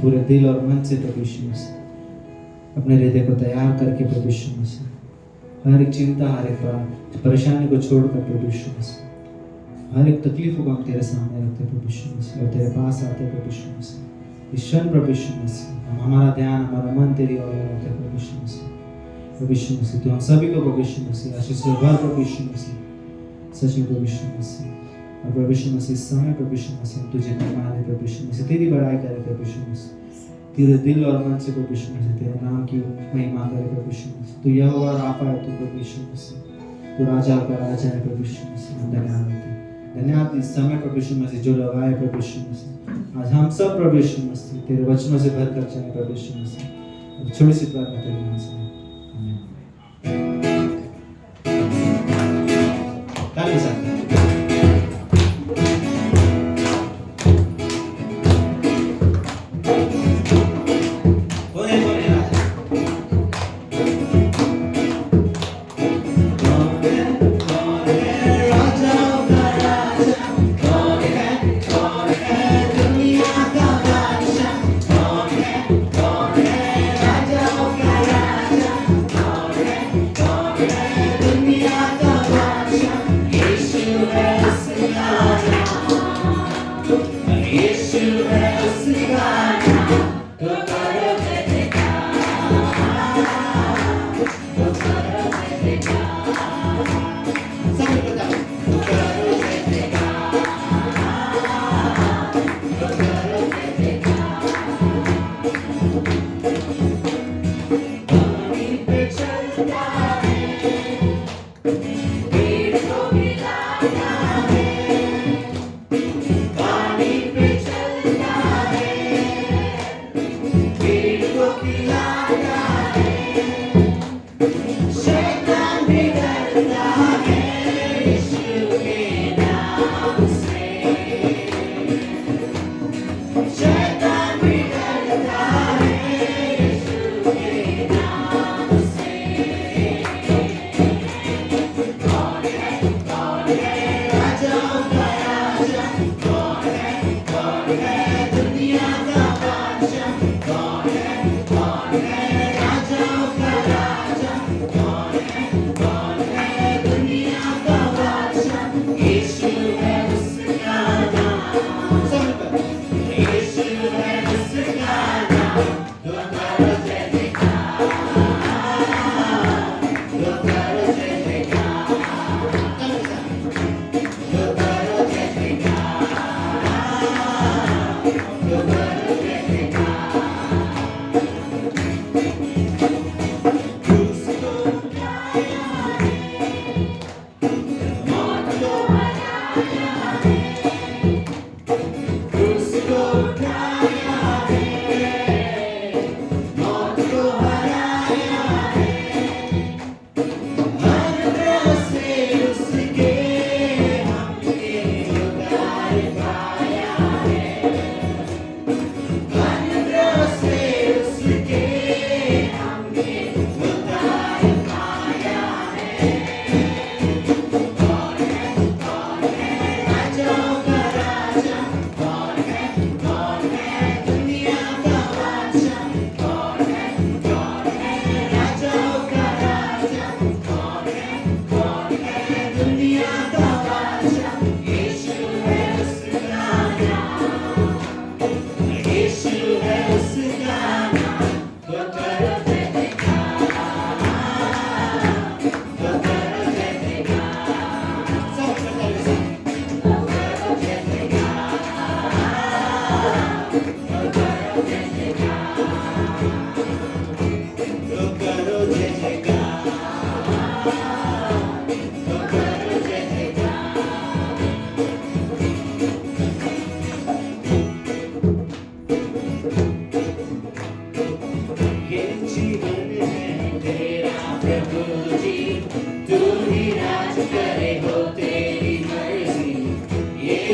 पूरे दिल और मन से प्रभु यीशु मसीह अपने हृदय को तैयार करके प्रभु यीशु मसीह हर एक चिंता, हर एक परेशानी को छोड़कर प्रभु यीशु मसीह हर एक तकलीफों को हम तेरे सामने रखते हैं प्रभु यीशु मसीह और तेरे पास आते हैं प्रभु यीशु मसीह। इस क्षण प्रभु यीशु मसीह हमारा ध्यान, हमारा मन तेरी ओर लगाते हैं प्रभु यीशु मसीह। प्रभु यीशु मसीह तू हम सभी को प्रभु यीशु मसीह आशीष से भर प्रभु यीशु मसीह, सच में प्रभु यीशु मसीह। और प्रभु यीशु मसीह इस समय प्रभु यीशु मसीह तुझे माने प्रभु यीशु मसीह, तेरी बड़ाई करे प्रभु यीशु मसीह, तेरे दिल और मन से प्रभु यीशु मसीह तेरे नाम की महिमा करे प्रभु यीशु मसीह। तू यहोवा राफा है, तू प्रभु यीशु मसीह, तू राजा का राजा है प्रभु यीशु मसीह। धन्यवाद देते, धन्यवाद इस समय प्रभु यीशु मसीह जो लगाए प्रभु यीशु मसीह। आज हम सब प्रभु यीशु मसीह तेरे वचनों से भर कर जाए प्रभु यीशु मसीह। छोटी सी प्रार्थना तेरे नाम से, आमीन। ताली साथ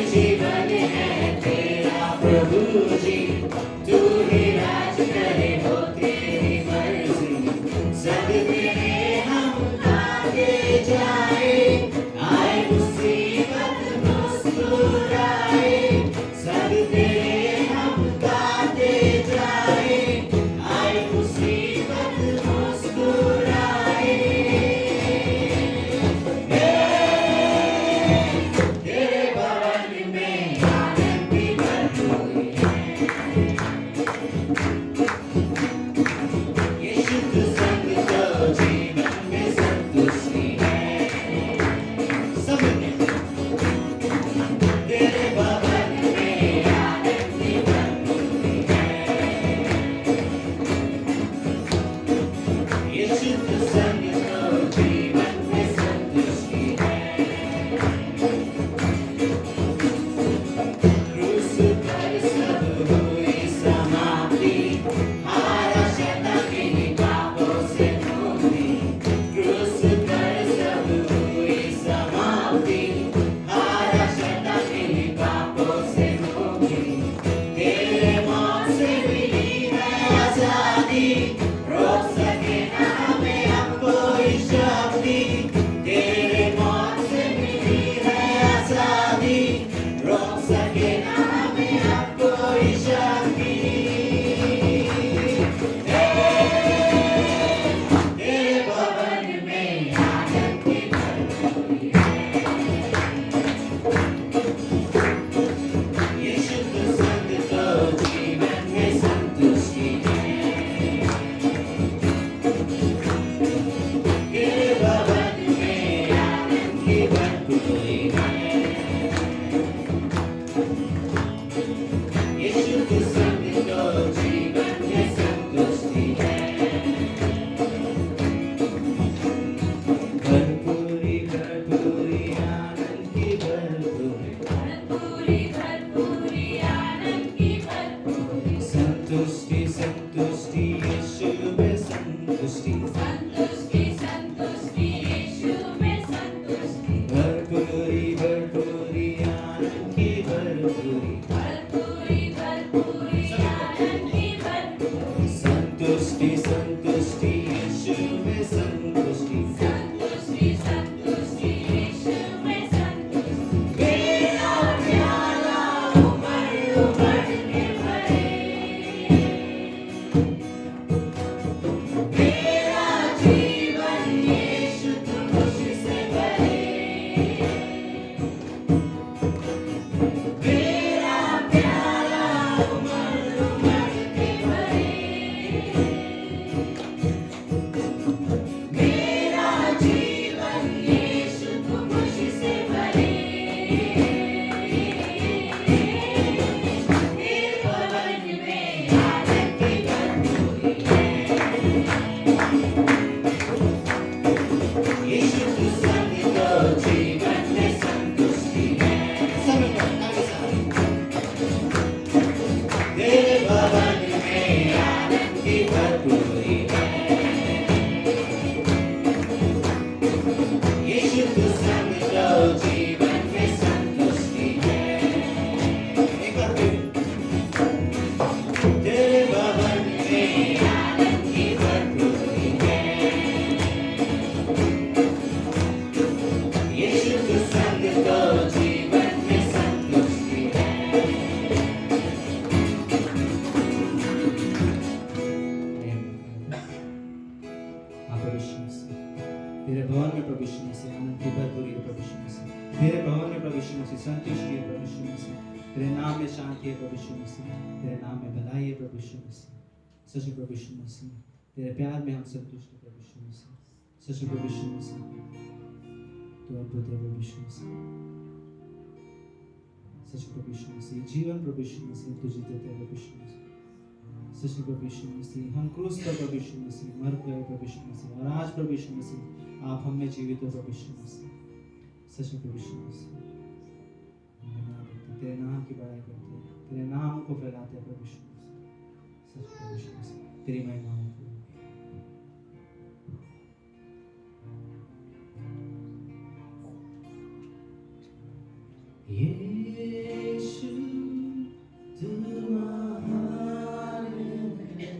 जीवन है तेरा प्रभु जी। रोक सके ना हमें अब कोई शक्ति, तेरे मौत से मिली है आजादी, रोक सके ना हमें अब कोई शक्ति। तेरे भवन में आनंद की भरपूरी है, ये शुद्ध संत तो जीवन में संतुष्टि है। तेरे भवन में आनंद की भरपूरी है, ये शुद्ध संत तो जीवन में संतुष्टि है। भरपूरी भरपूरी आनंद की भरपूरी, भरपूरी भरपूरी आनंद की भरपूरी, संतुष्टि संतुष्टि यीशु में संतुष्टि, संतुष्टि संतुष्टि यीशु में संतुष्टि, भरपूरी भरपूरी आनंद की भरपूरी, भरपूरी भरपूरी आनंद की भरपूरी, संतुष्टि संतुष्टि यीशु में संतुष्टि, संतुष्टि संतुष्टि यीशु में संतुष्टि। मेरा प्याला उमड़ उमड़ के भरे, मेरा जीवन यीशु तुझ से भरे, मेरा प्याला उमड़ उमड़ के भरे, मेरा जीवन यीशु तुझ से भरे, तेरे भवन में आनंद की भरपूरी यीशु तू संग तो जीवन में संतुष्टि है। सब आगे साथ। तेरे भवन में आनंद की भरपूरी है, यीशु तू संग तो जीवन में संतुष्टि है। एक बार फिर। तेरे भवन में आनंद की भरपूरी है, यीशु तू संग तो जीवन में संतुष्टि है। हाँ प्रभु यीशु मसीह, तेरे भवन में प्रभु यीशु मसीह आनंद की भरपूरी है प्रभु यीशु मसीह, तेरे भवन में प्रभु यीशु मसीह संतुष्टि है प्रभु यीशु मसीह, तेरे नाम में शांति है प्रभु यीशु मसीह, तेरे नाम में भलाई है प्रभु यीशु मसीह। सच में प्रभु यीशु मसीह, तेरे प्यार में हम संतुष्ट हैं प्रभु यीशु मसीह। सच में प्रभु यीशु मसीह, तो अद्भुत है प्रभु यीशु मसीह। सच में प्रभु यीशु मसीह, जीवन प्रभु यीशु मसीह तुझे देते हैं प्रभु यीशु मसीह। सच में प्रभु यीशु मसीह, हम क्रूस पर प्रभु यीशु मसीह मर गए प्रभु यीशु मसीह, और आज प्रभु यीशु मसीह आप हम में जीवित हो प्रभु यीशु मसीह। सच में प्रभु यीशु मसीह, धन्यवाद देते हैं, तेरे नाम की बड़ाई करते हैं, तेरे नाम को फैलाते हैं प्रभु यीशु मसीह। सच में प्रभु यीशु मसीह, तेरी महिमा हो प्रभु। यीशु तू महान है,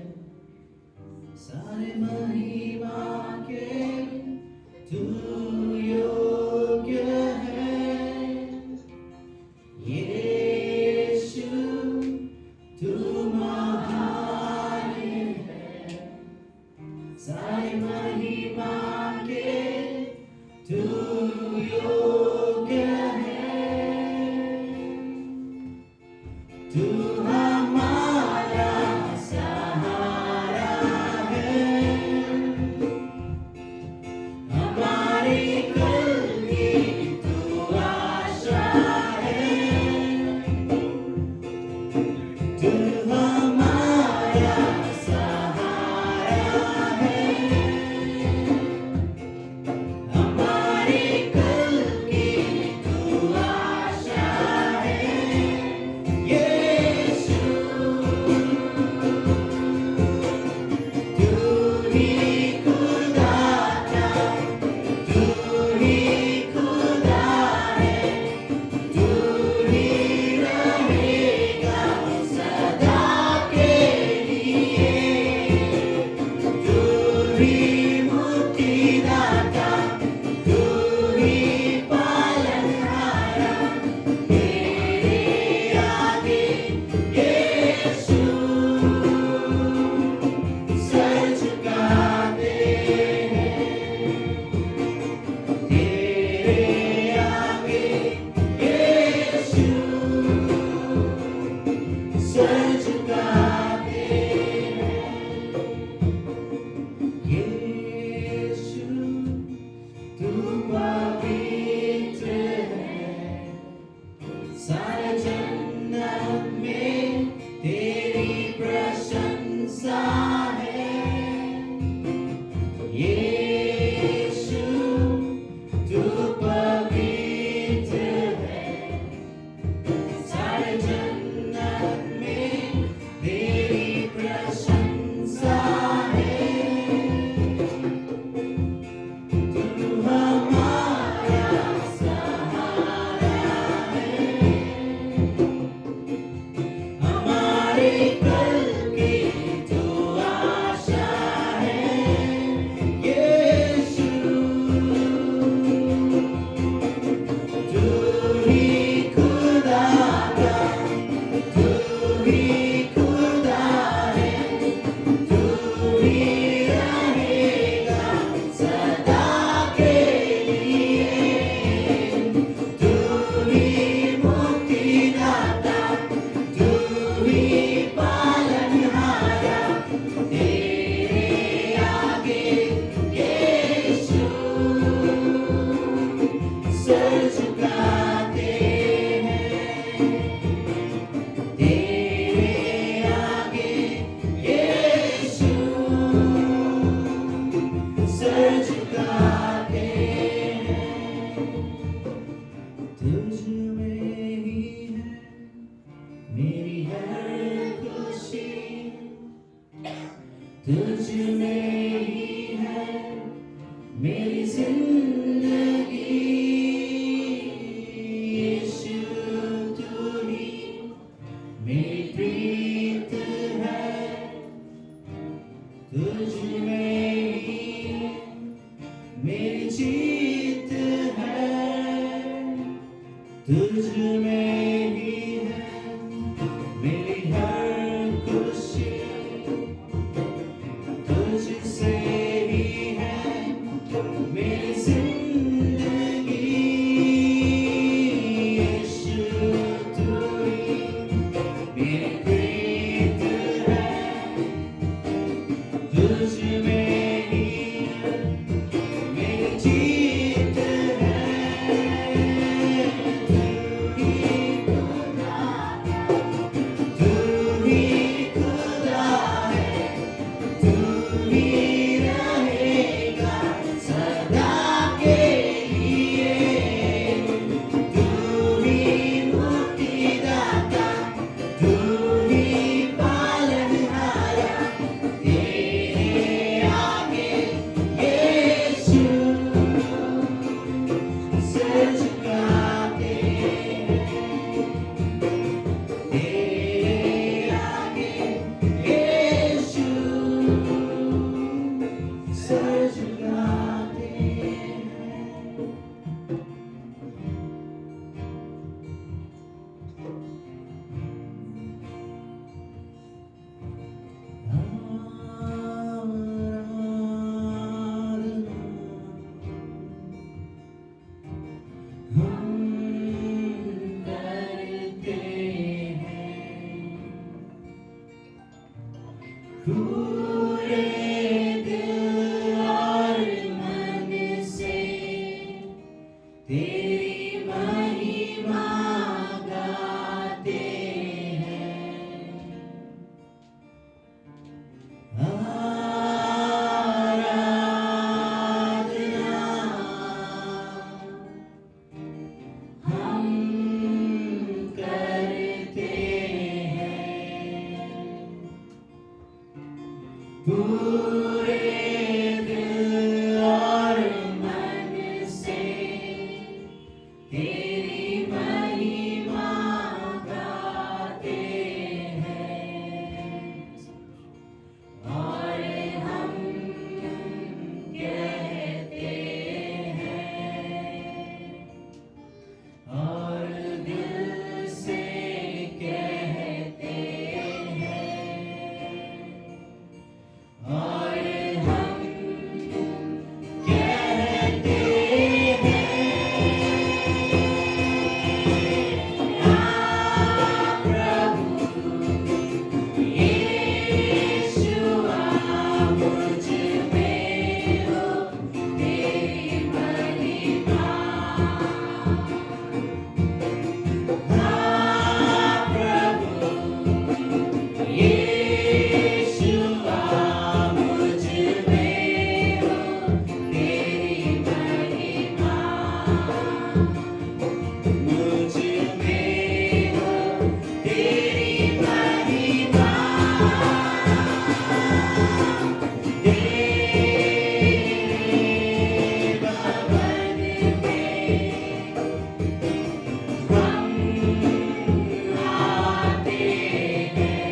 सारे महिमा के तू योग्य है। यीशु तू महान है, कल की जो आशा है यीशु, तू ही खुदा का, तू ही खुदा है, तू ही रहेगा सदा के लिए, तू ही मुक्तिदाता, तू ही पालनहारा, तेरे आगे यीशु सर झुकाते हैं, तेरे आगे यीशु सर झुकाते हैं। तुझ में ही है मेरी हर खुशी, तुझ में ही है मेरी जिंदगी, यीशु तू ही मेरी प्रीत है, तुझ में ही मेरी जीत है, तुझ में ही है मेरी हर खुशी, तुझसे ही है मेरी जिंदगी, यीशु तू ही मेरी प्रीत है, तुझ में ही मेरी जीत है, तू ही खुदा है, तू ही रहेगा सदा के लिए, तू ही मुक्तिदाता, तू ही पालनहारा, तेरे आगे यीशु सर झुकाते हैं, तेरे आगे यीशु सर झुकाते हैं। हम करते हैं पूरे दिल और मन से, तेरी महिमा गाते हैं, आराधना हम करते हैं पूरे दिल और मन से, तेरी महिमा गाते हैं, और हम कहते हैं और दिल से कहते हैं, और हम कहते हैं, प्रभु यीशु मुझ में हो तेरी महिमा, प्रभु यीशु मुझ में हो तेरी महिमा, मुझ में हो तेरी महिमा, तेरे भवन में हम आते हैं,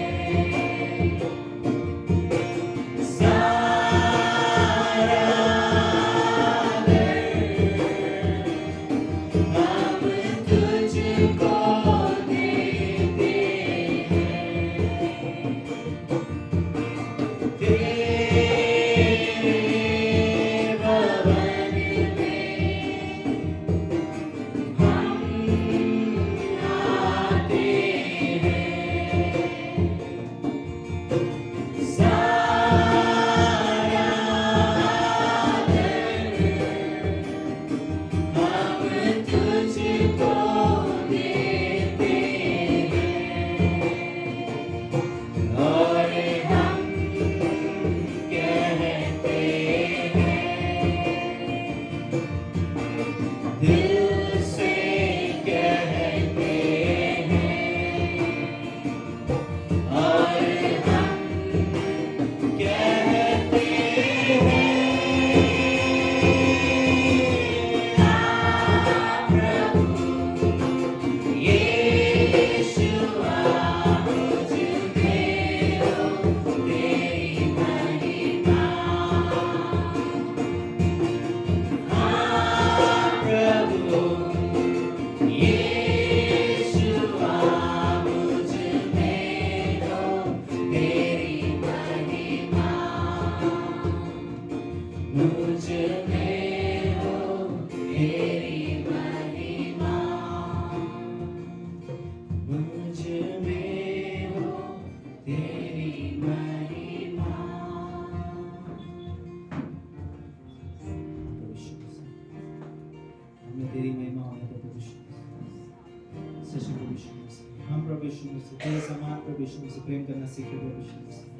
प्रेम करना सीखे प्रभु यीशु मसीह।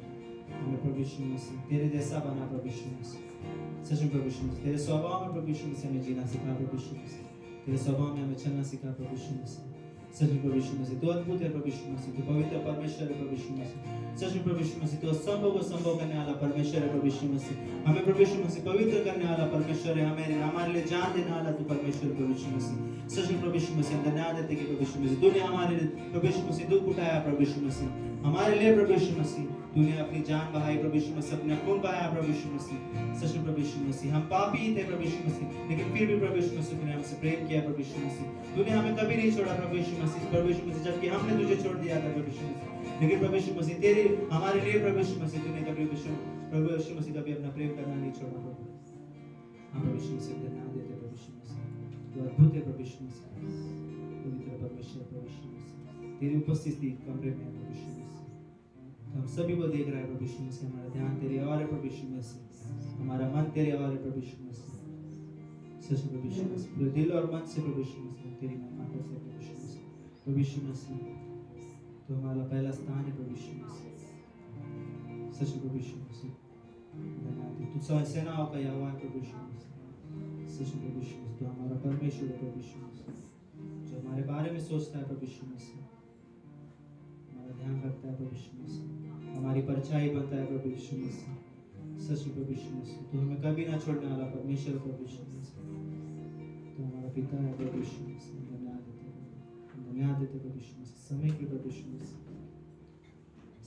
हमें प्रभु यीशु मसीह तेरे जैसा बना प्रभु यीशु मसीह। सच में प्रभु यीशु मसीह तेरे स्वभाव में प्रभु यीशु मसीह हमें जीना सिखा प्रभु यीशु मसीह। तेरे स्वभाव में हमें चलना सिखा प्रभु यीशु मसीह। सच में प्रभु यीशु मसीह तू अद्भुत है प्रभु यीशु मसीह। तू पवित्र परमेश्वर है प्रभु यीशु मसीह। सच में प्रभु यीशु मसीह तू असंभव को संभव करने वाला परमेश्वर है प्रभु यीशु मसीह। हमें प्रभु यीशु मसीह पवित्र करने वाला परमेश्वर है। हमारे लिए जान देने वाला तू परमेश्वर है प्रभु यीशु मसीह। सच में प्रभु यीशु मसीह हम धन्यवाद देते कि प्रभु यीशु मसीह तूने हमारे लिए प्रभु यीशु मसीह दुख उठाया प्रभु यीशु मसीह हमारे लिए प्रभु यीशु मसीह। तूने अपनी जान बहाई प्रभु यीशु मसीह अपना खून बहाया प्रभु यीशु मसीह। सच में प्रभु यीशु मसीह हम पापी थे प्रभु यीशु मसीह लेकिन फिर भी प्रभु यीशु मसीह तूने हमसे प्रेम किया प्रभु यीशु मसीह। तूने हमें कभी नहीं छोड़ा प्रभु यीशु मसीह। प्रभु यीशु मसीह जबकि हमने तुझे छोड़ दिया था प्रभु यीशु मसीह लेकिन प्रभु यीशु मसीह तेरे हमारे लिए प्रभु यीशु मसीह तूने कभी प्रभु यीशु मसीह कभी अपना प्रेम करना नहीं छोड़ा प्रभु। हम प्रभु यीशु मसीह धन्यवाद देते प्रभु यीशु मसीह। तू अद्भुत है प्रभु यीशु मसीह। पवित्र परमेश्वर प्रभु यीशु मसीह तेरी उपस्थिति कमरे में है प्रभु यीशु मसीह। तो हम सभी को देख रहा है प्रभु यीशु मसीह। हमारा ध्यान तेरे और है प्रभु यीशु मसीह। हमारा मन तेरे और है प्रभु यीशु मसीह। सच प्रभु यीशु मसीह पूरे दिल और मन से प्रभु यीशु मसीह तेरी महिमा करते हैं प्रभु यीशु मसीह। प्रभु यीशु मसीह तो हमारा पहला स्थान है प्रभु यीशु मसीह। सच प्रभु यीशु मसीह धन्यवाद। तू सेनाओं का यहोवा है प्रभु यीशु मसीह। सच प्रभु यीशु मसीह तो हमारा परमेश्वर है प्रभु यीशु मसीह जो हमारे बारे में सोचता है प्रभु यीशु मसीह। हमारा ध्यान रखता है प्रभु यीशु मसीह। हमारी परछाई बनता है प्रभु यीशु मसीह। सच प्रभु यीशु मसीह तो हमें कभी ना छोड़ने वाला परमेश्वर प्रभु यीशु मसीह तो हमारा पिता है प्रभु यीशु मसीह। धन्यवाद देते प्रभु यीशु मसीह समय के प्रभु यीशु मसीह।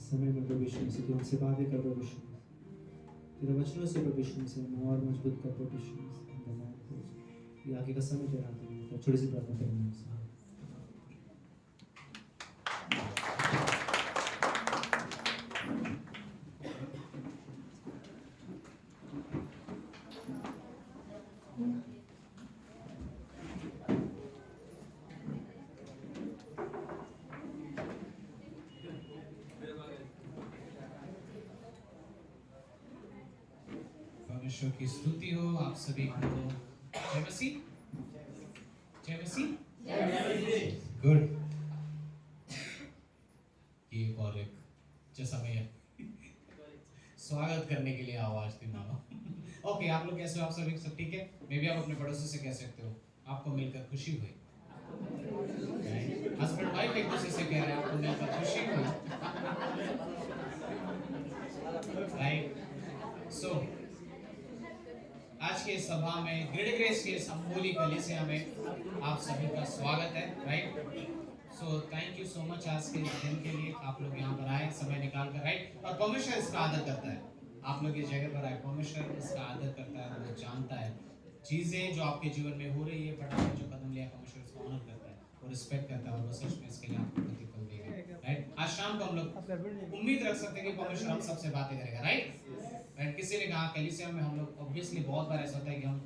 समय में प्रभु यीशु मसीह तू हमसे बातें कर प्रभु यीशु मसीह। तेरे वचनों से प्रभु यीशु मसीह हमें और मजबूत कर प्रभु यीशु मसीह। धन्यवाद ये आगे का समय तेरा तो छोटी सी प्रार्थना करेंगे। परमेश्वर की स्तुति हो आप सभी को। जय मसीह। जय मसीह। गुड। ये एक और एक जैसा मैं स्वागत करने के लिए आवाज थी मानो। ओके आप लोग कैसे हो? आप सभी सब ठीक है? मे भी आप अपने पड़ोसी से कह सकते हो आपको मिलकर खुशी हुई। हस्बैंड वाइफ एक दूसरे से कह रहे हैं आपको मिलकर खुशी हुई। राइट सो आज के सभा में ग्रेड ग्रेस के संबोली कलीसिया में आप सभी का स्वागत है। Right so thank you so much आज के दिन के लिए आप लोग यहाँ पर आए समय निकाल कर। राइट और परमेश्वर इसका आदर करता है। आप लोग इस जगह पर आए परमेश्वर इसका आदर करता है। वो जानता है चीजें जो आपके जीवन में हो रही है बट आपने जो कदम लिया परमेश्वर उसको ऑनर करता है और रिस्पेक्ट करता है और वो सच में इसके लिए आपको प्रतिफल देगा। राइट आज शाम को हम लोग उम्मीद रख सकते हैं कि परमेश्वर हम सबसे बातें करेगा। राइट किसी ने कहा कलीसिया में हम लोग ऑब्वियसली बहुत बार ऐसा होता है कि हम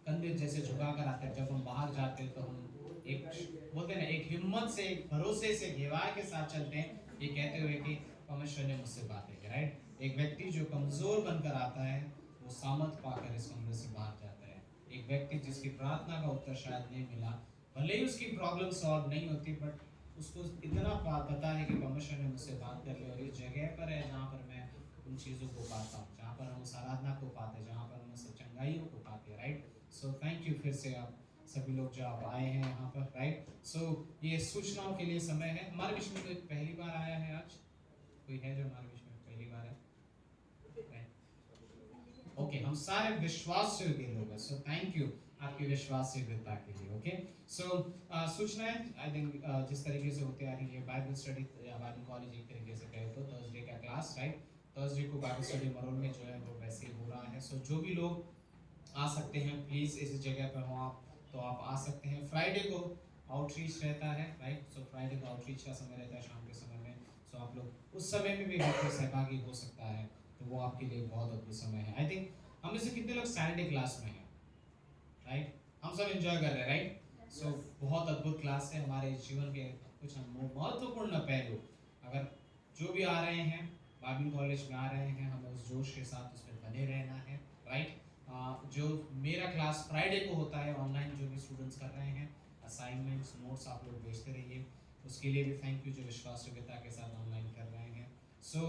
कंधे जैसे झुका कर आते हैं। जब हम बाहर जाते हैं तो हम एक बोलते हैं ना एक हिम्मत से एक भरोसे से घेवाए के साथ चलते हैं ये कहते हुए कि परमेश्वर ने मुझसे बातें की। राइट एक व्यक्ति जो कमजोर बनकर आता है वो सामर्थ पाकर इस कमरे से बाहर जाता है। एक व्यक्ति जिसकी प्रार्थना का उत्तर शायद नहीं मिला भले ही उसकी प्रॉब्लम सॉल्व नहीं होती बट उसको इतना पता है कि परमेश्वर ने मुझसे बात कर ली और इस जगह पर है जहाँ पर मैं उन चीज़ों को पाता हूँ जहाँ पर हम उस आराधना को पाते हैं जहाँ पर हम उस चंगाइयों को पाते हैं। राइट सो थैंक यू फिर से आप सभी लोग जो आप आए हैं यहाँ पर। राइट सो ये सूचनाओं के लिए समय है। हमारे बीच में कोई पहली बार आया है आज? कोई है जो हमारे बीच में पहली बार है? ओके हम सारे विश्वास योग्य लोग हैं। सो थैंक यू आपकी विश्वास योग्यता के लिए। ओके सो सूचनाएं आई थिंक जिस तरीके से होते आ रही है बाइबल स्टडी या बाइबल कॉलेज एक तरीके से कहे तो थर्सडे का क्लास। राइट थर्सडे को बाइबल स्टडी मरोल में जो है वो वैसे ही हो रहा है। सो जो भी लोग आ सकते हैं प्लीज़ इस जगह पर हो आप तो आप आ सकते हैं। फ्राइडे को आउटरीच रहता है। राइट सो फ्राइडे को आउटरीच का समय रहता है शाम के समय में। सो आप लोग उस समय में भी घर सहभागी हो सकता है तो वो आपके लिए बहुत अद्भुत समय है। आई थिंक हम में से कितने लोग सैटरडे क्लास में हैं? राइट हम सब एंजॉय कर रहे हैं। राइट सो बहुत अद्भुत क्लास है। हमारे जीवन के कुछ महत्वपूर्ण पहलू अगर जो भी आ रहे हैं बाइबल कॉलेज में आ रहे हैं हमें उस जोश के साथ उसमें बने रहना है। राइट जो मेरा क्लास फ्राइडे को होता है ऑनलाइन जो भी स्टूडेंट्स कर रहे हैं असाइनमेंट्स नोट्स आप लोग भेजते रहिए। उसके लिए भी थैंक यू जो विश्वास योग्यता के साथ ऑनलाइन कर रहे हैं। सो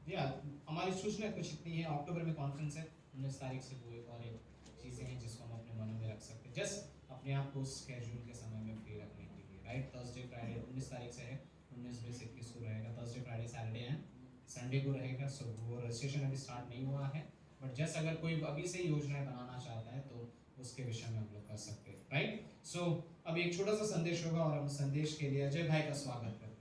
या हमारी सूचना कुछ इतनी है। अक्टूबर में कॉन्फ्रेंस है 19 तारीख से, वो एक और एक चीज़ें हैं जिसको हम अपने मनों में रख सकते हैं, जस्ट अपने आप को स्केड्यूल के समय में फ्री रखने के लिए, राइट। थर्सडे फ्राइडे 19 तारीख से है, 19 में से 21 को रहेगा, Thursday Friday Saturday and Sunday को रहेगा। सो वो रजिस्ट्रेशन अभी स्टार्ट नहीं हुआ है, बट जस्ट अगर कोई अभी से योजनाएं बनाना चाहता है तो उसके विषय में हम लोग कर सकते हैं, राइट। सो अब एक छोटा सा संदेश होगा और हम संदेश के लिए अजय भाई का स्वागत करते हैं।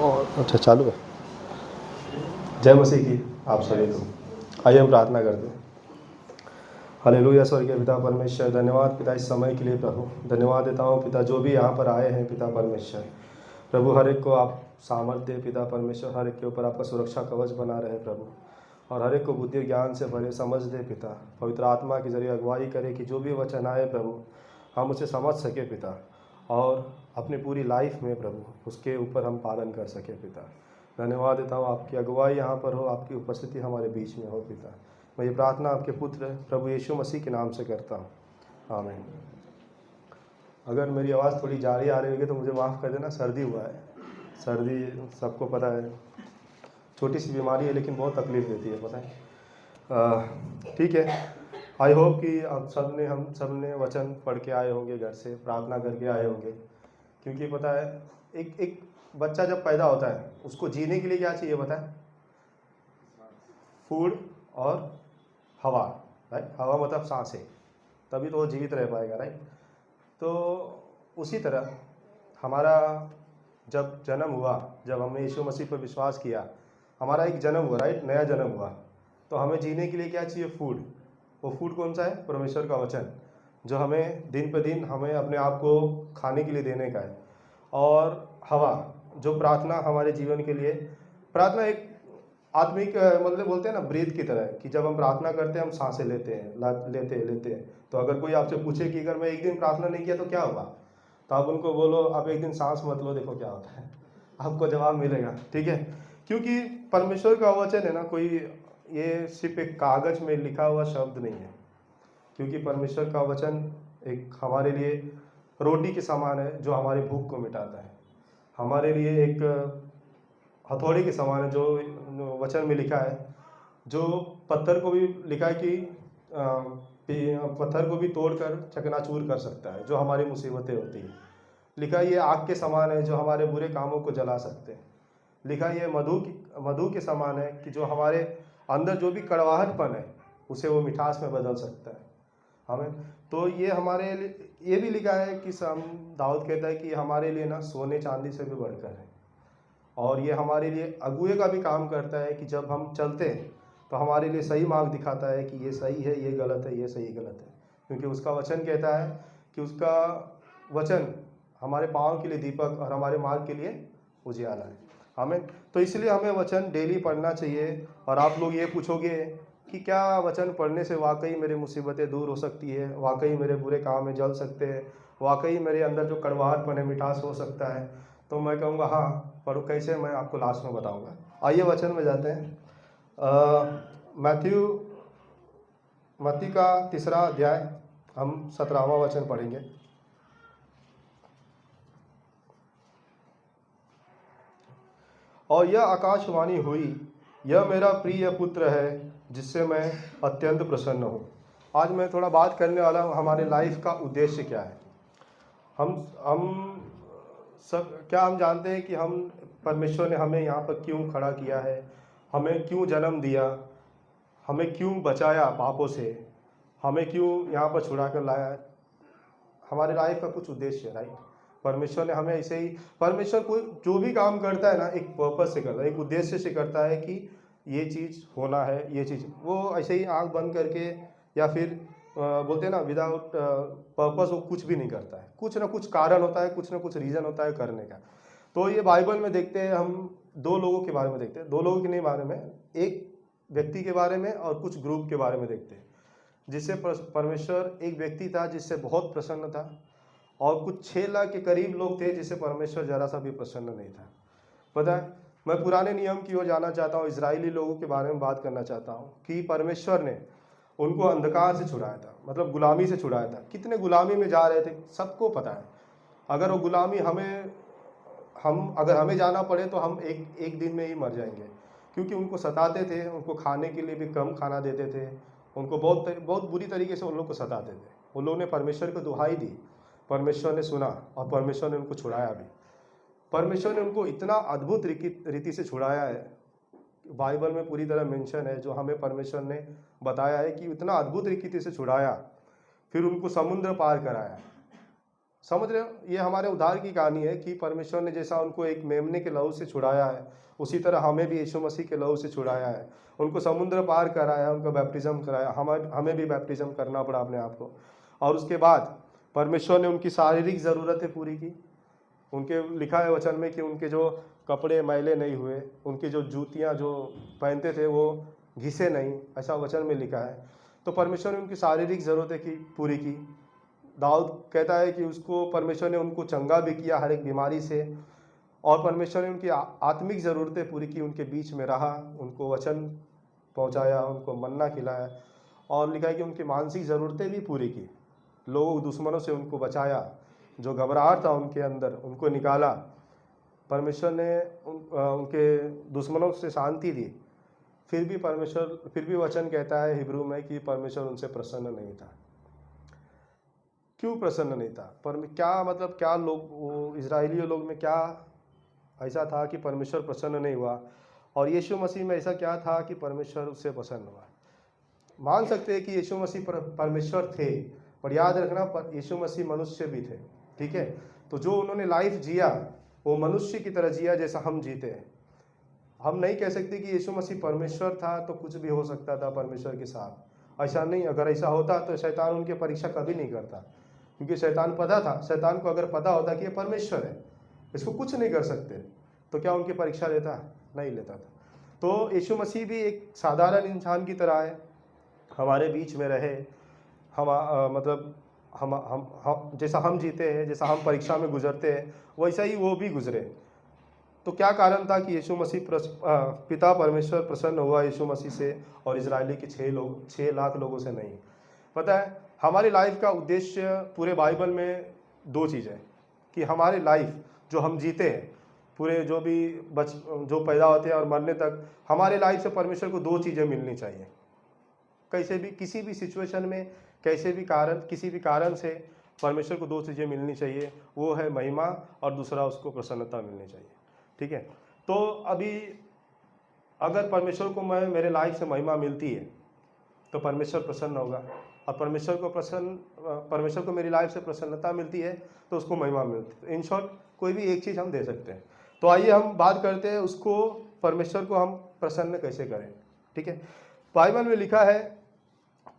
और अच्छा चालू है। जय मसीह की आप सभी को। आइए हम प्रार्थना करते हैं। हालेलुया। स्वर्गीय पिता परमेश्वर, धन्यवाद पिता इस समय के लिए प्रभु। धन्यवाद देता हूँ पिता जो भी यहाँ पर आए हैं पिता परमेश्वर, प्रभु हर एक को आप सामर्थ्य दे पिता परमेश्वर, हर एक के ऊपर आपका सुरक्षा कवच बना रहे प्रभु, और हर एक को बुद्धि ज्ञान से भरे समझ दे पिता। पवित्र आत्मा के जरिए अगुवाई करे कि जो भी वचन आए प्रभु हम उसे समझ सके पिता, और अपनी पूरी लाइफ में प्रभु उसके ऊपर हम पालन कर सके पिता। धन्यवाद देता हूँ आपकी अगुवाई यहाँ पर हो, आपकी उपस्थिति हमारे बीच में हो पिता। मैं ये प्रार्थना आपके पुत्र प्रभु यीशु मसीह के नाम से करता हूँ, आमीन। अगर मेरी आवाज़ थोड़ी जारी आ रही होगी तो मुझे माफ़ कर देना, सर्दी हुआ है। सर्दी सबको पता है, छोटी सी बीमारी है लेकिन बहुत तकलीफ़ देती है, पता है। ठीक है, आई होप कि आप हम सब ने वचन पढ़ के आए होंगे, घर से प्रार्थना करके आए होंगे, क्योंकि पता है एक बच्चा जब पैदा होता है उसको जीने के लिए क्या चाहिए पता है? फूड और हवा, राइट। हवा मतलब सांसें, तभी तो वो जीवित रह पाएगा, राइट। तो उसी तरह हमारा जब जन्म हुआ, जब हमने यीशु मसीह पर विश्वास किया, हमारा एक जन्म हुआ, राइट, नया जन्म हुआ। तो हमें जीने के लिए क्या चाहिए? फूड। वो फूड कौन सा है? परमेश्वर का वचन, जो हमें दिन पर दिन हमें अपने आप को खाने के लिए देने का है। और हवा, जो प्रार्थना हमारे जीवन के लिए, प्रार्थना एक आत्मिक मतलब बोलते हैं ना ब्रीथ की तरह है, कि जब हम प्रार्थना करते हैं हम सांसें लेते हैं, लेते हैं। तो अगर कोई आपसे पूछे कि अगर मैं एक दिन प्रार्थना नहीं किया तो क्या होगा, तो आप उनको बोलो आप एक दिन सांस मत लो, देखो क्या होता है, आपको जवाब मिलेगा, ठीक है। क्योंकि परमेश्वर का वचन है ना, कोई ये सिर्फ एक कागज में लिखा हुआ शब्द नहीं है, क्योंकि परमेश्वर का वचन एक हमारे लिए रोटी के समान है जो हमारी भूख को मिटाता है, हमारे लिए एक हथौड़ी के समान है जो वचन में लिखा है, जो पत्थर को भी लिखा है कि पत्थर को भी तोड़कर चकनाचूर कर सकता है जो हमारी मुसीबतें होती हैं। लिखा ये आग के समान है जो हमारे बुरे कामों को जला सकते हैं। लिखा ये मधु के समान है कि जो हमारे अंदर जो भी कड़वाहटपन है उसे वो मिठास में बदल सकता है हमें। तो ये हमारे लिए ये भी लिखा है कि दाऊद कहता है कि हमारे लिए ना सोने चांदी से भी बढ़कर है, और ये हमारे लिए अगुए का भी काम करता है कि जब हम चलते हैं तो हमारे लिए सही मार्ग दिखाता है कि ये सही है, ये गलत है, ये सही गलत है, क्योंकि उसका वचन कहता है कि उसका वचन हमारे पाँव के लिए दीपक और हमारे मार्ग के लिए उजियाला है, हमें। तो इसलिए हमें वचन डेली पढ़ना चाहिए। और आप लोग ये पूछोगे कि क्या वचन पढ़ने से वाकई मेरी मुसीबतें दूर हो सकती है, वाकई मेरे बुरे काम में जल सकते हैं, वाकई मेरे अंदर जो कड़वाहटपन है मिठास हो सकता है? तो मैं कहूँगा हाँ, पर कैसे, मैं आपको लास्ट में बताऊँगा। आइए वचन में जाते हैं। मत्ती का 3 अध्याय हम 17वां वचन पढ़ेंगे। और यह आकाशवाणी हुई, यह मेरा प्रिय पुत्र है जिससे मैं अत्यंत प्रसन्न हूँ। आज मैं थोड़ा बात करने वाला हूँ हमारे लाइफ का उद्देश्य क्या है। हम हम जानते हैं कि हम परमेश्वर ने हमें यहाँ पर क्यों खड़ा किया है, हमें क्यों जन्म दिया, हमें क्यों बचाया पापों से, हमें क्यों यहाँ पर छुड़ा कर लाया। हमारे लाइफ का कुछ उद्देश्य है, राइट। परमेश्वर ने हमें ऐसे ही, परमेश्वर कोई जो भी काम करता है ना एक पर्पस से करता है, एक उद्देश्य से करता है कि ये चीज़ होना है, ये चीज़। वो ऐसे ही आँख बंद करके या फिर बोलते हैं ना विदाउट पर्पस वो कुछ भी नहीं करता है। कुछ ना कुछ कारण होता है, कुछ ना कुछ रीज़न होता है करने का। तो ये बाइबल में देखते हैं हम, 2 लोगों के बारे में देखते हैं, 2 लोगों के नहीं बारे में, एक व्यक्ति के बारे में और कुछ ग्रुप के बारे में देखते हैं। जिससे परमेश्वर, एक व्यक्ति था जिससे बहुत प्रसन्न था, और कुछ 6 लाख के करीब लोग थे जिससे परमेश्वर जरा सा भी प्रसन्न नहीं था। पता है, मैं पुराने नियम की ओर जाना चाहता हूँ, इजरायली लोगों के बारे में बात करना चाहता हूँ कि परमेश्वर ने उनको अंधकार से छुड़ाया था, मतलब गुलामी से छुड़ाया था। कितने गुलामी में जा रहे थे सबको पता है। अगर वो गुलामी अगर हमें जाना पड़े तो हम एक दिन में ही मर जाएंगे, क्योंकि उनको सताते थे, उनको खाने के लिए भी कम खाना देते थे, उनको बहुत बहुत बुरी तरीके से उन लोग को सताते थे। उन लोगों ने परमेश्वर को दुहाई दी, परमेश्वर ने सुना और परमेश्वर ने उनको छुड़ाया भी। परमेश्वर ने उनको इतना अद्भुत रीति से छुड़ाया है, बाइबल में पूरी तरह मेंशन है, जो हमें परमेश्वर ने बताया है कि इतना अद्भुत रीति से छुड़ाया, फिर उनको समुद्र पार कराया। समझ रहे हो, ये हमारे उद्धार की कहानी है कि परमेश्वर ने जैसा उनको एक मेमने के लहू से छुड़ाया है, उसी तरह हमें भी यीशु मसीह के लहू से छुड़ाया है। उनको समुद्र पार कराया, उनको बैप्टिज्म कराया, हमें भी बैप्टिज्म करना पड़ा अपने आप को। और उसके बाद परमेश्वर ने उनकी शारीरिक ज़रूरतें पूरी की। उनके लिखा है वचन में कि उनके जो कपड़े मैले नहीं हुए, उनकी जो जूतियाँ जो पहनते थे वो घिसे नहीं, ऐसा वचन में लिखा है। तो परमेश्वर ने उनकी शारीरिक ज़रूरतें पूरी की। दाऊद कहता है कि उसको परमेश्वर ने उनको चंगा भी किया हर एक बीमारी से, और परमेश्वर ने उनकी आत्मिक ज़रूरतें पूरी की, उनके बीच में रहा, उनको वचन पहुंचाया, उनको मन्ना खिलाया, और लिखा है कि उनकी मानसिक ज़रूरतें भी पूरी की। लोगों दुश्मनों से उनको बचाया, जो घबराहट था उनके अंदर उनको निकाला। परमेश्वर ने उनके दुश्मनों से शांति दी। फिर भी वचन कहता है हिब्रू में कि परमेश्वर उनसे प्रसन्न नहीं था। क्यों प्रसन्न नहीं था? क्या लोग, वो इजरायली लोग में क्या ऐसा था कि परमेश्वर प्रसन्न नहीं हुआ, और यीशु मसीह में ऐसा क्या था कि परमेश्वर उससे प्रसन्न हुआ? मान सकते हैं कि यीशु मसीह परमेश्वर थे, पर याद रखना यीशु मसीह मनुष्य भी थे, ठीक है? तो जो उन्होंने लाइफ जिया वो मनुष्य की तरह जिया जैसा हम जीते हैं। हम नहीं कह सकते कि यीशु मसीह परमेश्वर था तो कुछ भी हो सकता था परमेश्वर के साथ, ऐसा नहीं। अगर ऐसा होता तो शैतान उनकी परीक्षा कभी नहीं करता, क्योंकि शैतान को अगर पता होता कि ये परमेश्वर है, इसको कुछ नहीं कर सकते, तो क्या उनकी परीक्षा लेता? नहीं लेता था। तो यीशु मसीह भी एक साधारण इंसान की तरह है, हमारे बीच में रहे, हम जैसा हम जीते हैं, जैसा हम परीक्षा में गुजरते हैं, वैसा ही वो भी गुजरे। तो क्या कारण था कि यीशु मसीह पिता परमेश्वर प्रसन्न हुआ यीशु मसीह से, और इजरायली के 6 लाख लोगों से नहीं? पता है, हमारी लाइफ का उद्देश्य पूरे बाइबल में 2 चीज़ें, कि हमारी लाइफ जो हम जीते हैं, पूरे जो पैदा होते हैं और मरने तक, हमारे लाइफ से परमेश्वर को 2 चीज़ें मिलनी चाहिए। कैसे भी, किसी भी सिचुएशन में, किसी भी कारण से परमेश्वर को 2 चीज़ें मिलनी चाहिए, वो है महिमा, और दूसरा उसको प्रसन्नता मिलनी चाहिए, ठीक है? तो अभी अगर परमेश्वर को मेरे लाइफ से महिमा मिलती है तो परमेश्वर प्रसन्न होगा, और परमेश्वर को मेरी लाइफ से प्रसन्नता मिलती है तो उसको महिमा मिलती है। इन शॉर्ट, कोई भी एक चीज़ हम दे सकते हैं। तो आइए हम बात करते हैं उसको, परमेश्वर को हम प्रसन्न कैसे करें, ठीक है? बाइबल में लिखा है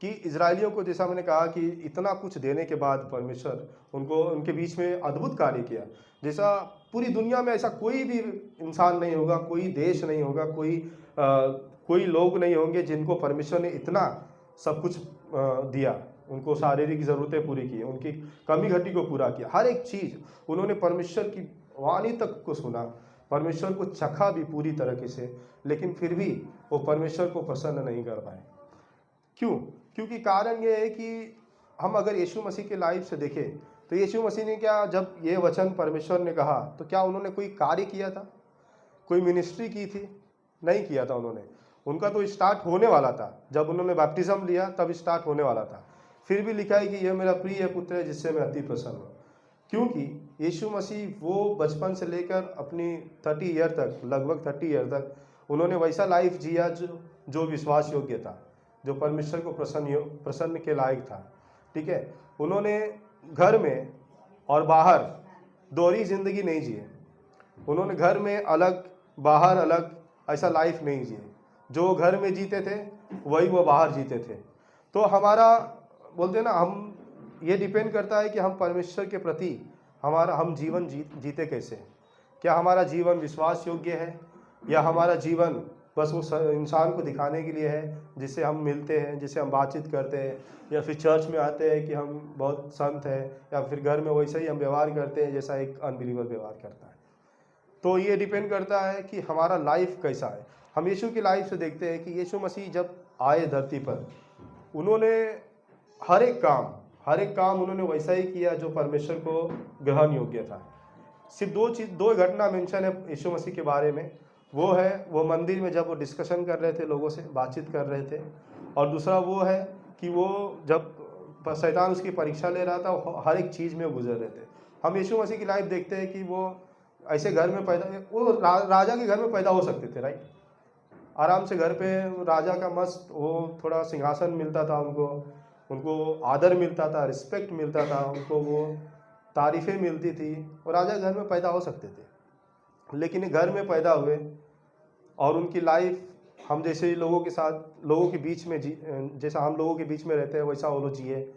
कि इजरायलियों को, जैसा मैंने कहा कि इतना कुछ देने के बाद परमेश्वर उनके बीच में अद्भुत कार्य किया, जैसा पूरी दुनिया में ऐसा कोई भी इंसान नहीं होगा, कोई देश नहीं होगा, कोई लोग नहीं होंगे जिनको परमेश्वर ने इतना सब कुछ दिया। उनको शारीरिक ज़रूरतें पूरी की, उनकी कमी घटी को पूरा किया, हर एक चीज़ उन्होंने परमेश्वर की वाणी तक को सुना, परमेश्वर को चखा भी पूरी तरीके से, लेकिन फिर भी वो परमेश्वर को प्रसन्न नहीं कर पाए। क्यों? क्योंकि कारण ये है कि हम अगर यीशु मसीह के लाइफ से देखें तो यीशु मसीह ने क्या, जब ये वचन परमेश्वर ने कहा तो क्या उन्होंने कोई कार्य किया था, कोई मिनिस्ट्री की थी? नहीं किया था उन्होंने। उनका तो स्टार्ट होने वाला था, जब उन्होंने बैप्टिज्म लिया तब स्टार्ट होने वाला था। फिर भी लिखा है कि यह मेरा प्रिय पुत्र है जिससे मैं अति प्रसन्न हूँ, क्योंकि यीशु मसीह वो बचपन से लेकर अपनी 30 ईयर तक, लगभग 30 ईयर तक उन्होंने वैसा लाइफ जिया जो विश्वास योग्य था, जो परमेश्वर को प्रसन्न के लायक था, ठीक है? उन्होंने घर में और बाहर दोहरी जिंदगी नहीं जिए। उन्होंने घर में अलग, बाहर अलग, ऐसा लाइफ नहीं जिए। जो घर में जीते थे वही वो बाहर जीते थे। तो हमारा, बोलते हैं ना, हम ये डिपेंड करता है कि हम परमेश्वर के प्रति हम जीवन जीते कैसे। क्या हमारा जीवन विश्वास योग्य है, या हमारा जीवन बस वो इंसान को दिखाने के लिए है जिससे हम मिलते हैं, जिससे हम बातचीत करते हैं, या फिर चर्च में आते हैं कि हम बहुत संत हैं, या फिर घर में वैसे ही हम व्यवहार करते हैं जैसा एक अनबिलीवर व्यवहार करता है। तो ये डिपेंड करता है कि हमारा लाइफ कैसा है। हम यीशु की लाइफ से देखते हैं कि यीशु मसीह जब आए धरती पर, उन्होंने हर एक काम उन्होंने वैसा ही किया जो परमेश्वर को ग्रहण योग्य था। सिर्फ दो घटना मेंशन है यीशु मसीह के बारे में। वो मंदिर में जब वो डिस्कशन कर रहे थे, लोगों से बातचीत कर रहे थे, और दूसरा वो है कि वो जब शैतान उसकी परीक्षा ले रहा था, हर एक चीज़ में गुजर रहे थे। हम यीशु मसीह की लाइफ देखते हैं कि वो ऐसे घर में वो राजा के घर में पैदा हो सकते थे, राइट। आराम से घर पे राजा का मस्त वो थोड़ा सिंहासन मिलता था, उनको आदर मिलता था, रिस्पेक्ट मिलता था, उनको वो तारीफ़ें मिलती थी, और राजा घर में पैदा हो सकते थे। लेकिन घर में पैदा हुए और उनकी लाइफ हम जैसे लोगों के बीच में जैसा हम लोगों के बीच में रहते हैं वैसा वो लोग जिए।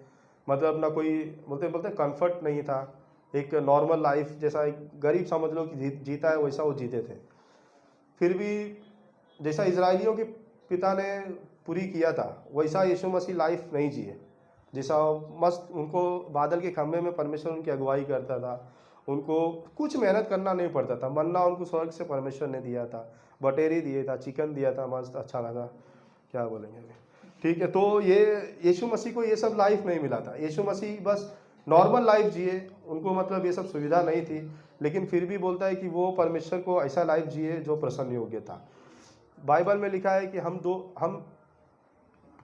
मतलब ना कोई बोलते कंफर्ट नहीं था, एक नॉर्मल लाइफ जैसा एक गरीब समझ लो कि जीता है वैसा वो जीते थे। फिर भी जैसा इजराइलियों के पिता ने पूरी किया था वैसा यीशु मसीह लाइफ नहीं जिए। जैसा मस्त उनको बादल के खंभे में परमेश्वर उनकी अगुवाई करता था, उनको कुछ मेहनत करना नहीं पड़ता था, मन्ना उनको स्वर्ग से परमेश्वर ने दिया था, बटेरी दिए था, चिकन दिया था, मस्त अच्छा लगा, क्या बोलेंगे अभी, ठीक है। तो ये यीशु मसीह को ये सब लाइफ नहीं मिला था। यीशु मसीह बस नॉर्मल लाइफ जिए, उनको मतलब ये सब सुविधा नहीं थी, लेकिन फिर भी बोलता है कि वो परमेश्वर को ऐसा लाइफ जिए जो प्रसन्न योग्य था। बाइबल में लिखा है कि हम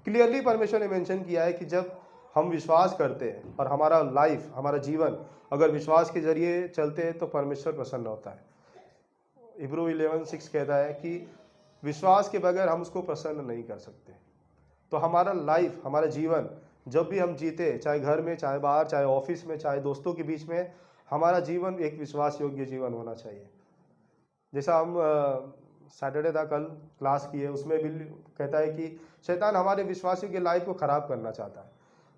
क्लियरली परमेश्वर ने मेंशन किया है कि जब हम विश्वास करते हैं और हमारा लाइफ, हमारा जीवन अगर विश्वास के जरिए चलते हैं तो परमेश्वर प्रसन्न होता है। इब्रू 11:6 कहता है कि विश्वास के बगैर हम उसको प्रसन्न नहीं कर सकते। तो हमारा लाइफ, हमारा जीवन जब भी हम जीते, चाहे घर में, चाहे बाहर, चाहे ऑफिस में, चाहे दोस्तों के बीच में, हमारा जीवन एक विश्वास योग्य जीवन होना चाहिए। जैसा हम सैटरडे था कल क्लास की है, उसमें भी कहता है कि शैतान हमारे विश्वासियों की लाइफ को ख़राब करना चाहता है।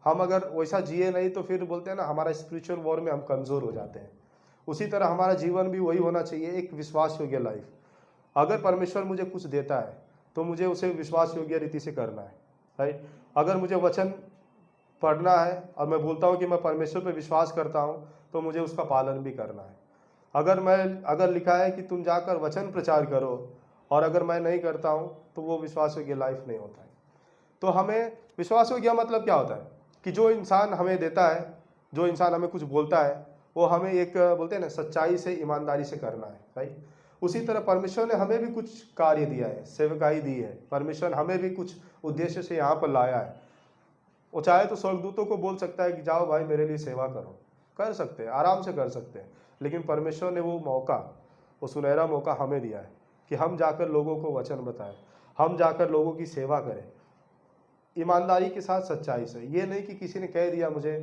हम अगर वैसा जिए नहीं तो फिर बोलते हैं ना, हमारा स्पिरिचुअल वॉर में हम कमज़ोर हो जाते हैं। उसी तरह हमारा जीवन भी वही होना चाहिए, एक विश्वास योग्य लाइफ। अगर परमेश्वर मुझे कुछ देता है तो मुझे उसे विश्वास योग्य रीति से करना है, राइट। अगर मुझे वचन पढ़ना है और मैं बोलता हूँ कि मैं परमेश्वर पर विश्वास करता हूँ तो मुझे उसका पालन भी करना है। अगर लिखा है कि तुम जाकर वचन प्रचार करो और अगर मैं नहीं करता हूँ तो वो विश्वास योग्य लाइफ नहीं होता है। तो हमें विश्वास योग्य मतलब क्या होता है कि जो इंसान हमें देता है, जो इंसान हमें कुछ बोलता है, वो हमें एक बोलते हैं ना सच्चाई से, ईमानदारी से करना है, राइट। उसी तरह परमेश्वर ने हमें भी कुछ कार्य दिया है, सेवकाई दी है। परमेश्वर हमें भी कुछ उद्देश्य से यहाँ पर लाया है। वो चाहे तो स्वर्गदूतों को बोल सकता है कि जाओ भाई मेरे लिए सेवा करो, कर सकते हैं, आराम से कर सकते हैं। लेकिन परमेश्वर ने वो मौका, वो सुनहरा मौका हमें दिया है कि हम जाकर लोगों को वचन बताएं, हम जाकर लोगों की सेवा करें ईमानदारी के साथ, सच्चाई से। ये नहीं कि किसी ने कह दिया मुझे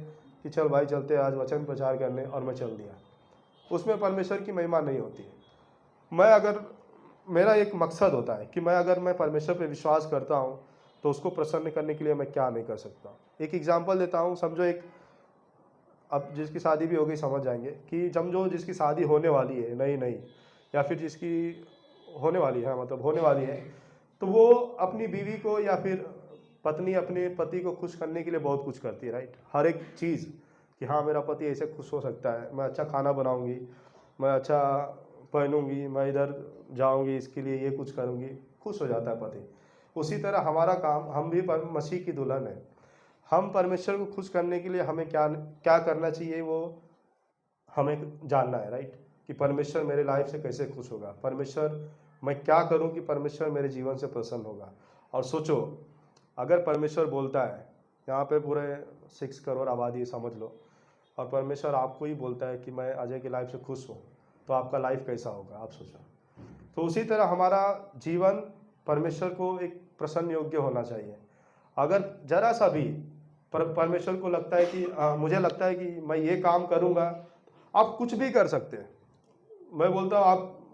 कि चल भाई चलते आज वचन प्रचार करने और मैं चल दिया, उसमें परमेश्वर की महिमा नहीं होती है। मेरा एक मकसद होता है कि अगर मैं परमेश्वर पर विश्वास करता हूँ तो उसको प्रसन्न करने के लिए मैं क्या नहीं कर सकता। एक एग्जांपल देता हूँ, समझो अब जिसकी शादी भी हो गई समझ जाएंगे कि समझो जिसकी शादी होने वाली है नई या फिर जिसकी होने वाली है, मतलब होने वाली है, तो वो अपनी बीवी को या फिर पत्नी अपने पति को खुश करने के लिए बहुत कुछ करती है, राइट। हर एक चीज़ कि हाँ मेरा पति ऐसे खुश हो सकता है, मैं अच्छा खाना बनाऊंगी, मैं अच्छा पहनूंगी, मैं इधर जाऊंगी, इसके लिए ये कुछ करूंगी, खुश हो जाता है पति। उसी तरह हमारा काम, हम भी मसीह की दुल्हन है। हम परमेश्वर को खुश करने के लिए हमें क्या करना चाहिए वो हमें जानना है, राइट। कि परमेश्वर मेरे लाइफ से कैसे खुश होगा, परमेश्वर मैं क्या करूं कि परमेश्वर मेरे जीवन से प्रसन्न होगा। और सोचो अगर परमेश्वर बोलता है, यहाँ पे पूरे 6 करोड़ आबादी समझ लो, और परमेश्वर आपको ही बोलता है कि मैं अजय की लाइफ से खुश हूँ, तो आपका लाइफ कैसा होगा आप सोचो। तो उसी तरह हमारा जीवन परमेश्वर को एक प्रसन्न योग्य होना चाहिए। अगर जरा सा भी परमेश्वर को लगता है कि मुझे लगता है कि मैं ये काम करूँगा, आप कुछ भी कर सकते हैं। मैं बोलता हूँ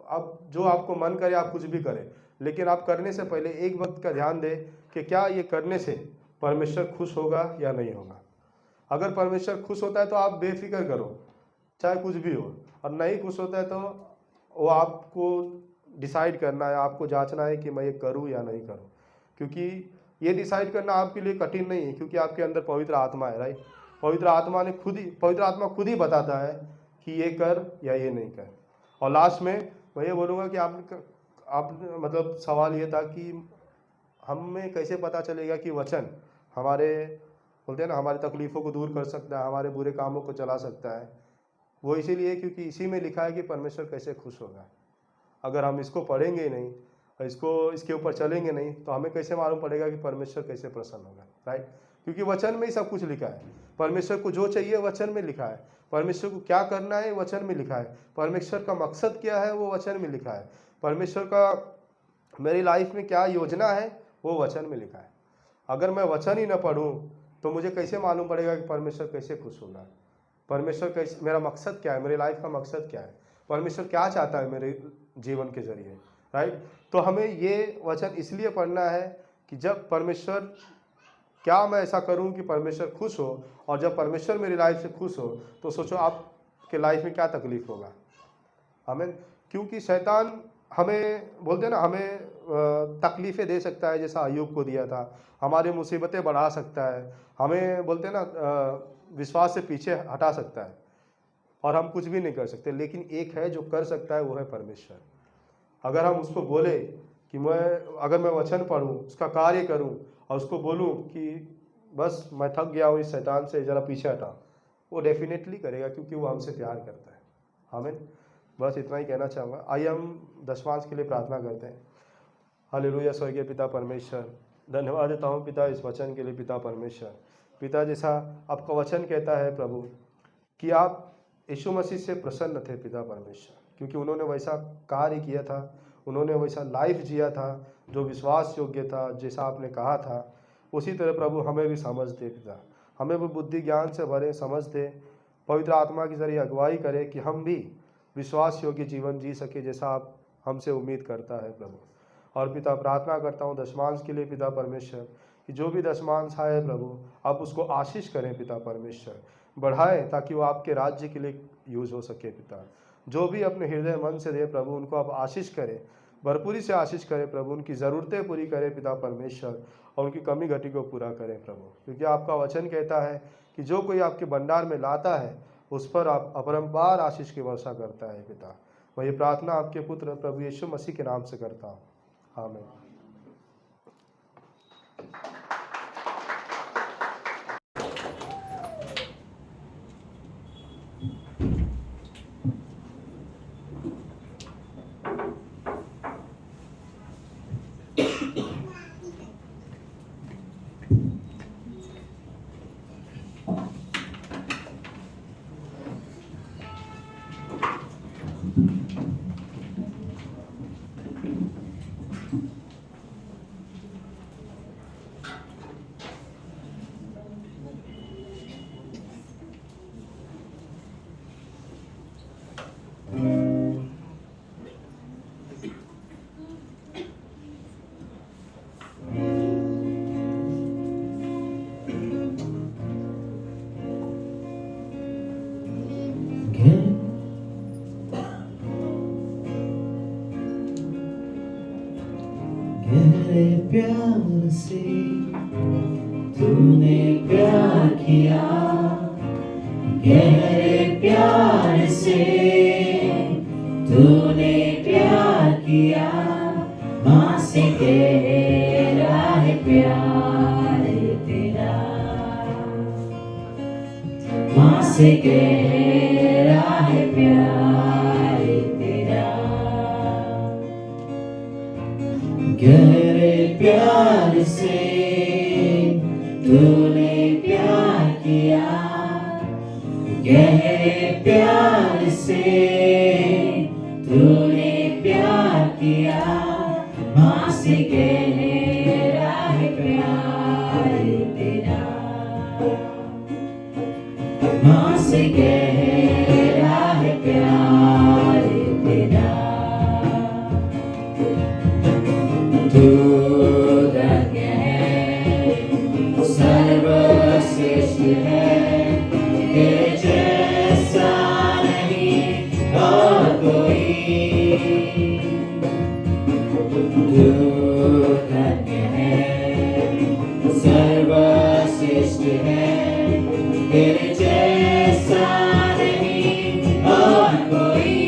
आप जो आपको मन करे आप कुछ भी करें, लेकिन आप करने से पहले एक वक्त का ध्यान दें कि क्या ये करने से परमेश्वर खुश होगा या नहीं होगा। अगर परमेश्वर खुश होता है तो आप बेफिक्र करो, चाहे कुछ भी हो, और नहीं खुश होता है तो वो आपको डिसाइड करना है, आपको जांचना है कि मैं ये करूँ या नहीं करूँ। क्योंकि ये डिसाइड करना आपके लिए कठिन नहीं है, क्योंकि आपके अंदर पवित्र आत्मा है, राइट। पवित्र आत्मा खुद ही बताता है कि ये कर या ये नहीं कर। और लास्ट में मैं ये बोलूँगा कि आप मतलब सवाल ये था कि हमें कैसे पता चलेगा कि वचन हमारे बोलते हैं ना हमारी तकलीफ़ों को दूर कर सकता है, हमारे बुरे कामों को चला सकता है। वो इसीलिए क्योंकि इसी में लिखा है कि परमेश्वर कैसे खुश होगा। अगर हम इसको पढ़ेंगे ही नहीं और इसके ऊपर चलेंगे नहीं तो हमें कैसे मालूम पड़ेगा कि परमेश्वर कैसे प्रसन्न होगा, राइट? क्योंकि वचन में ही सब कुछ लिखा है। परमेश्वर को जो चाहिए वचन में लिखा है, परमेश्वर को क्या करना है वचन में लिखा है, परमेश्वर का मकसद क्या है वो वचन में लिखा है, परमेश्वर का मेरी लाइफ में क्या योजना है वो वचन में लिखा है। अगर मैं वचन ही न पढ़ूँ तो मुझे कैसे मालूम पड़ेगा कि परमेश्वर कैसे खुश होगा, परमेश्वर कैसे, मेरा मकसद क्या है, मेरी लाइफ का मकसद क्या है, परमेश्वर क्या चाहता है मेरे जीवन के जरिए, राइट? तो हमें ये वचन इसलिए पढ़ना है कि जब परमेश्वर, क्या मैं ऐसा करूं कि परमेश्वर खुश हो, और जब परमेश्वर मेरी लाइफ से खुश हो तो सोचो आपके लाइफ में क्या तकलीफ होगा। हमें, क्योंकि शैतान हमें बोलते हैं ना हमें तकलीफ़ें दे सकता है, जैसा अय्यूब को दिया था, हमारी मुसीबतें बढ़ा सकता है, हमें बोलते हैं ना विश्वास से पीछे हटा सकता है और हम कुछ भी नहीं कर सकते। लेकिन एक है जो कर सकता है, वो है परमेश्वर। अगर हम उसको बोले कि अगर मैं वचन पढ़ूं, उसका कार्य करूं और उसको बोलूं कि बस मैं थक गया हूं इस शैतान से, ज़रा पीछे हटा, वो डेफिनेटली करेगा क्योंकि वो हमसे प्यार करता है। हमें बस इतना ही कहना चाहूँगा। आइए हम दशमांश के लिए प्रार्थना करते हैं। हालेलुया। स्वर्गीय पिता परमेश्वर, धन्यवाद देता हूँ पिता इस वचन के लिए। पिता परमेश्वर, पिता जैसा आपका वचन कहता है प्रभु कि आप यीशु मसीह से प्रसन्न थे पिता परमेश्वर, क्योंकि उन्होंने वैसा कार्य किया था, उन्होंने वैसा लाइफ जिया था जो विश्वास योग्य था, जैसा आपने कहा था। उसी तरह प्रभु हमें भी समझ दे पिता, हमें भी बुद्धि ज्ञान से भरे, समझ दे, पवित्र आत्मा के जरिए अगुवाई करे कि हम भी विश्वास योग्य जीवन जी सके जैसा आप हमसे उम्मीद करता है प्रभु। और पिता प्रार्थना करता हूँ दशमांश के लिए पिता परमेश्वर, कि जो भी दशमांश आए प्रभु आप उसको आशीष करें पिता परमेश्वर, बढ़ाएं ताकि वो आपके राज्य के लिए यूज़ हो सके पिता। जो भी अपने हृदय मन से दे प्रभु उनको आप आशीष करें, भरपूरी से आशीष करें प्रभु, उनकी ज़रूरतें पूरी करें पिता परमेश्वर, और उनकी कमी घटी को पूरा करें प्रभु। क्योंकि आपका वचन कहता है कि जो कोई आपके भंडार में लाता है उस पर आप अपरंपार आशीष की वर्षा करता है पिता। मैं ये प्रार्थना आपके पुत्र प्रभु यीशु मसीह के नाम से करता हूँ, आमीन। गहरे प्यार से तूने प्यार किया, गहरे प्यार से तूने प्यार किया, माँ से गहरा है प्यार तेरा, माँ से गहरा है प्यार तेरा। गहरे प्यार से तूने प्यार किया, गहरे प्यार से तूने प्यार किया, माँ से गहरा है प्यार तेरा, माँ से गहरा है प्यार तेरा। तू धन्य है, सर्वश्रेष्ठ है, तेरे जैसा नहीं और कोई। तू धन्य है, सर्वश्रेष्ठ है, तेरे जैसा नहीं और कोई।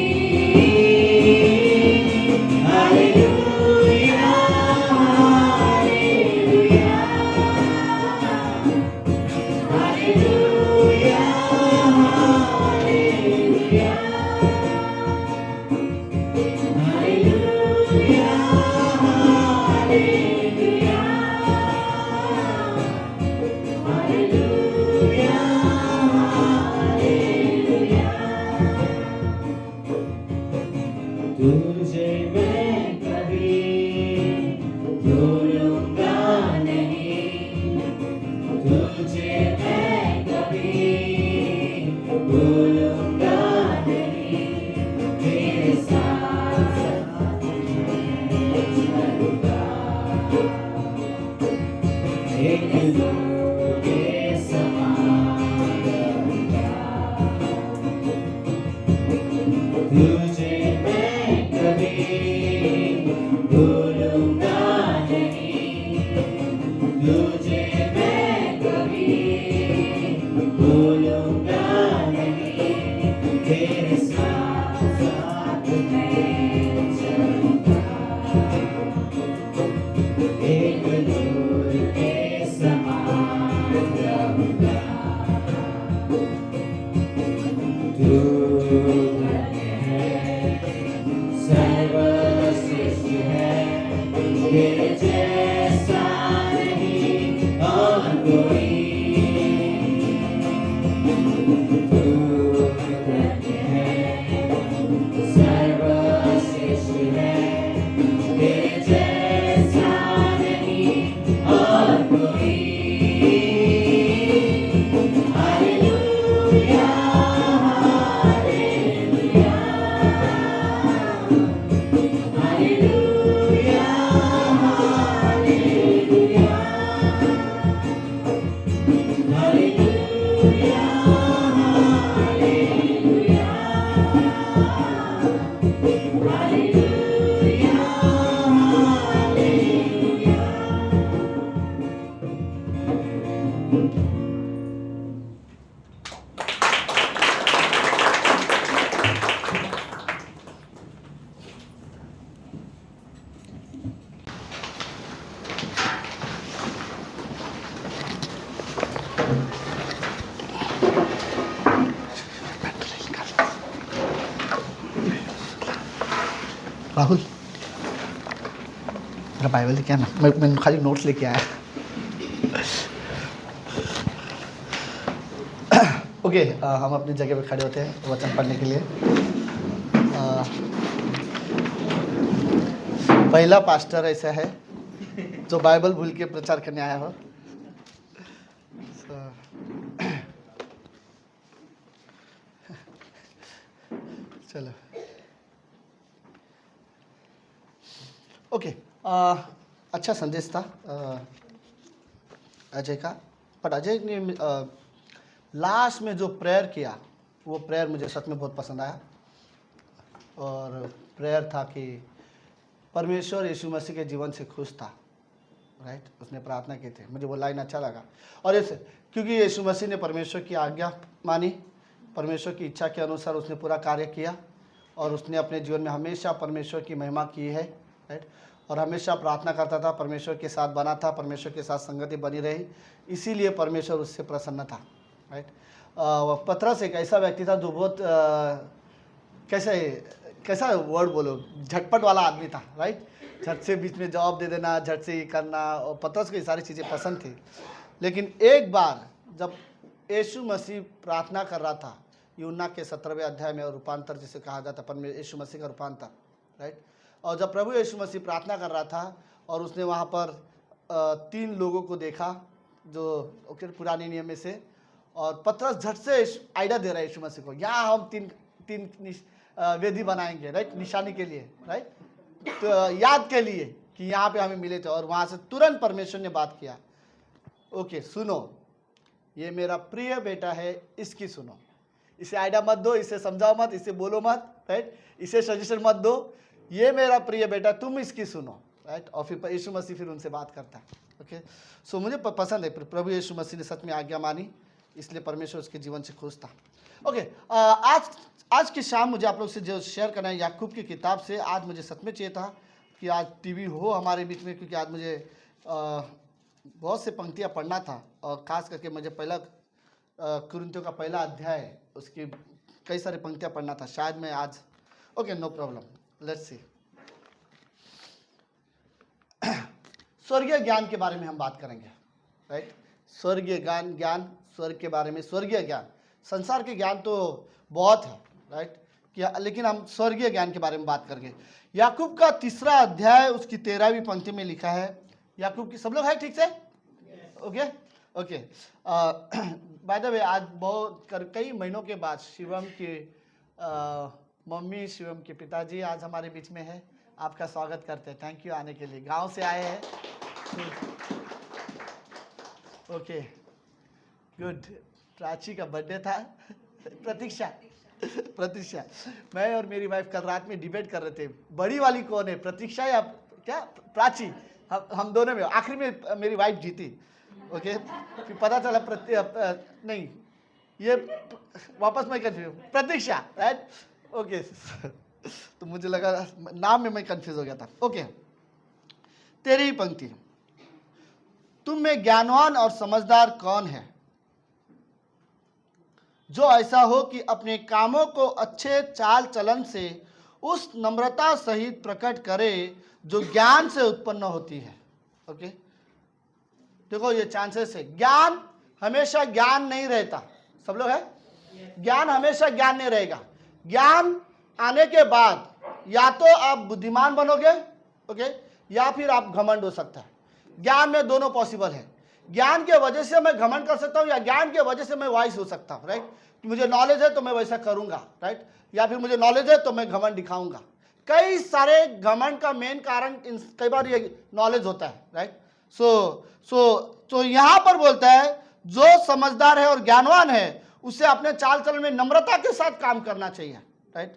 नूर के समान रहूंगा। तुझे मैं कभी भूलूंगा नहीं, तुझे मैं कभी भूलूंगा नहीं, तेरे साथ साथ मैं चलूंगा। एक नूर के समान रहूंगा। तू धन्य है, सर्वश्रेष्ठ है, तेरे जैसा नहीं और कोई। तू धन्य है, सर्वश्रेष्ठ है, तेरे जैसा नहीं और कोई। Hallelujah, hallelujah, hallelujah, hallelujah, hallelujah, hallelujah, hallelujah. Rahul मेरा बाइबल लेके आना, मैं खाली नोट्स लेके आया। ओके, हम अपनी जगह पे खड़े होते हैं वचन पढ़ने के लिए। पहला पास्टर ऐसा है जो बाइबल भूल के प्रचार करने आया हो। चलो ओके, अच्छा संदेश था अजय का, पर अजय ने लास्ट में जो प्रेयर किया वो प्रेयर मुझे सच में बहुत पसंद आया। और प्रेयर था कि परमेश्वर यीशु मसीह के जीवन से खुश था, राइट। उसने प्रार्थना की थी, मुझे वो लाइन अच्छा लगा। और ऐसे क्योंकि यीशु मसीह ने परमेश्वर की आज्ञा मानी, परमेश्वर की इच्छा के अनुसार उसने पूरा कार्य किया और उसने अपने जीवन में हमेशा परमेश्वर की महिमा की है, राइट। और हमेशा प्रार्थना करता था, परमेश्वर के साथ बना था, परमेश्वर के साथ संगति बनी रही, इसीलिए परमेश्वर उससे प्रसन्न था, राइट। पतरस एक ऐसा व्यक्ति था जो बहुत कैसा वर्ड बोलो, झटपट वाला आदमी था, राइट। झट से बीच में जवाब दे देना, झट से ये करना, और पतरस को ये सारी चीज़ें पसंद थी। लेकिन एक बार जब यीशु मसीह प्रार्थना कर रहा था, यूहन्ना के 17वें अध्याय में, और रूपांतर जिसे कहा जाता है यीशु मसीह का रूपांतर, राइट। और जब प्रभु यीशु मसीह प्रार्थना कर रहा था और उसने वहाँ पर 3 लोगों को देखा जो पुराने नियम में से, और पतरस झट से आइडिया दे रहा है यीशु मसीह को, यहाँ हम तीन वेदी बनाएंगे, राइट, निशानी के लिए, राइट, तो याद के लिए कि यहाँ पे हमें मिले थे। और वहाँ से तुरंत परमेश्वर ने बात किया, ओके सुनो, ये मेरा प्रिय बेटा है, इसकी सुनो, इसे आइडिया मत दो, इसे समझाओ मत, इसे बोलो मत, राइट, इसे सजेशन मत दो, ये मेरा प्रिय बेटा, तुम इसकी सुनो, राइट। और फिर यीशु मसीह फिर उनसे बात करता है, ओके। सो मुझे पसंद है, प्रभु यीशु मसीह ने सच में आज्ञा मानी, इसलिए परमेश्वर उसके जीवन से खुश था। ओके, आज की शाम मुझे आप लोग से जो शेयर करना है याकूब की किताब से। आज मुझे सच में चाहिए था कि आज टीवी हो हमारे बीच में, क्योंकि आज मुझे बहुत से पंक्तियाँ पढ़ना था, और ख़ास करके मुझे पहला कुरिन्थियों का पहला अध्याय, उसकी कई सारी पंक्तियाँ पढ़ना था। शायद मैं आज, okay no problem, let's see. स्वर्गीय ज्ञान के बारे में हम बात करेंगे, राइट। स्वर्गीय ज्ञान, स्वर्ग के बारे में, स्वर्गीय ज्ञान, संसार के ज्ञान तो बहुत है, राइट, क्या, लेकिन हम स्वर्गीय ज्ञान के बारे में बात करेंगे। याकूब का 3रा अध्याय उसकी 13वीं पंक्ति में लिखा है। याकूब की सब लोग है ठीक से, okay okay. By the way, आज बहुत कई महीनों के बाद शिवम की मम्मी, शिवम के पिताजी आज हमारे बीच में है। आपका स्वागत करते हैं, थैंक यू आने के लिए, गांव से आए हैं। Okay good. प्राची का बर्थडे था। प्रतीक्षा प्रतीक्षा, मैं और मेरी वाइफ कल रात में डिबेट कर रहे थे, बड़ी वाली कौन है, प्रतीक्षा या क्या प्राची। हम दोनों में आखिरी में मेरी वाइफ जीती। ओके फिर पता चला नहीं, ये वापस मैं कंफ्यूज, प्रतीक्षा, राइट। ओके तो मुझे लगा नाम में मैं कंफ्यूज हो गया था। ओके 13वीं पंक्ति, तुम में ज्ञानवान और समझदार कौन है, जो ऐसा हो कि अपने कामों को अच्छे चाल चलन से उस नम्रता सहित प्रकट करे जो ज्ञान से उत्पन्न होती है। ओके देखो ये चांसेस है, ज्ञान हमेशा ज्ञान नहीं रहता, सब लोग है, ज्ञान हमेशा ज्ञान नहीं रहेगा। ज्ञान आने के बाद या तो आप बुद्धिमान बनोगे, ओके, या फिर आप घमंड हो सकता है। ज्ञान में दोनों पॉसिबल है, ज्ञान के वजह से मैं घमंड कर सकता हूं या ज्ञान के वजह से मैं वाइस हो सकता हूं, राइट। मुझे नॉलेज है तो मैं वैसा करूंगा, राइट, या फिर मुझे नॉलेज है तो मैं घमंड दिखाऊंगा। कई सारे घमंड का मेन कारण कई बार ये नॉलेज होता है, राइट। सो यहां पर बोलता है जो समझदार है और ज्ञानवान है उसे अपने चाल चलन में नम्रता के साथ काम करना चाहिए, राइट।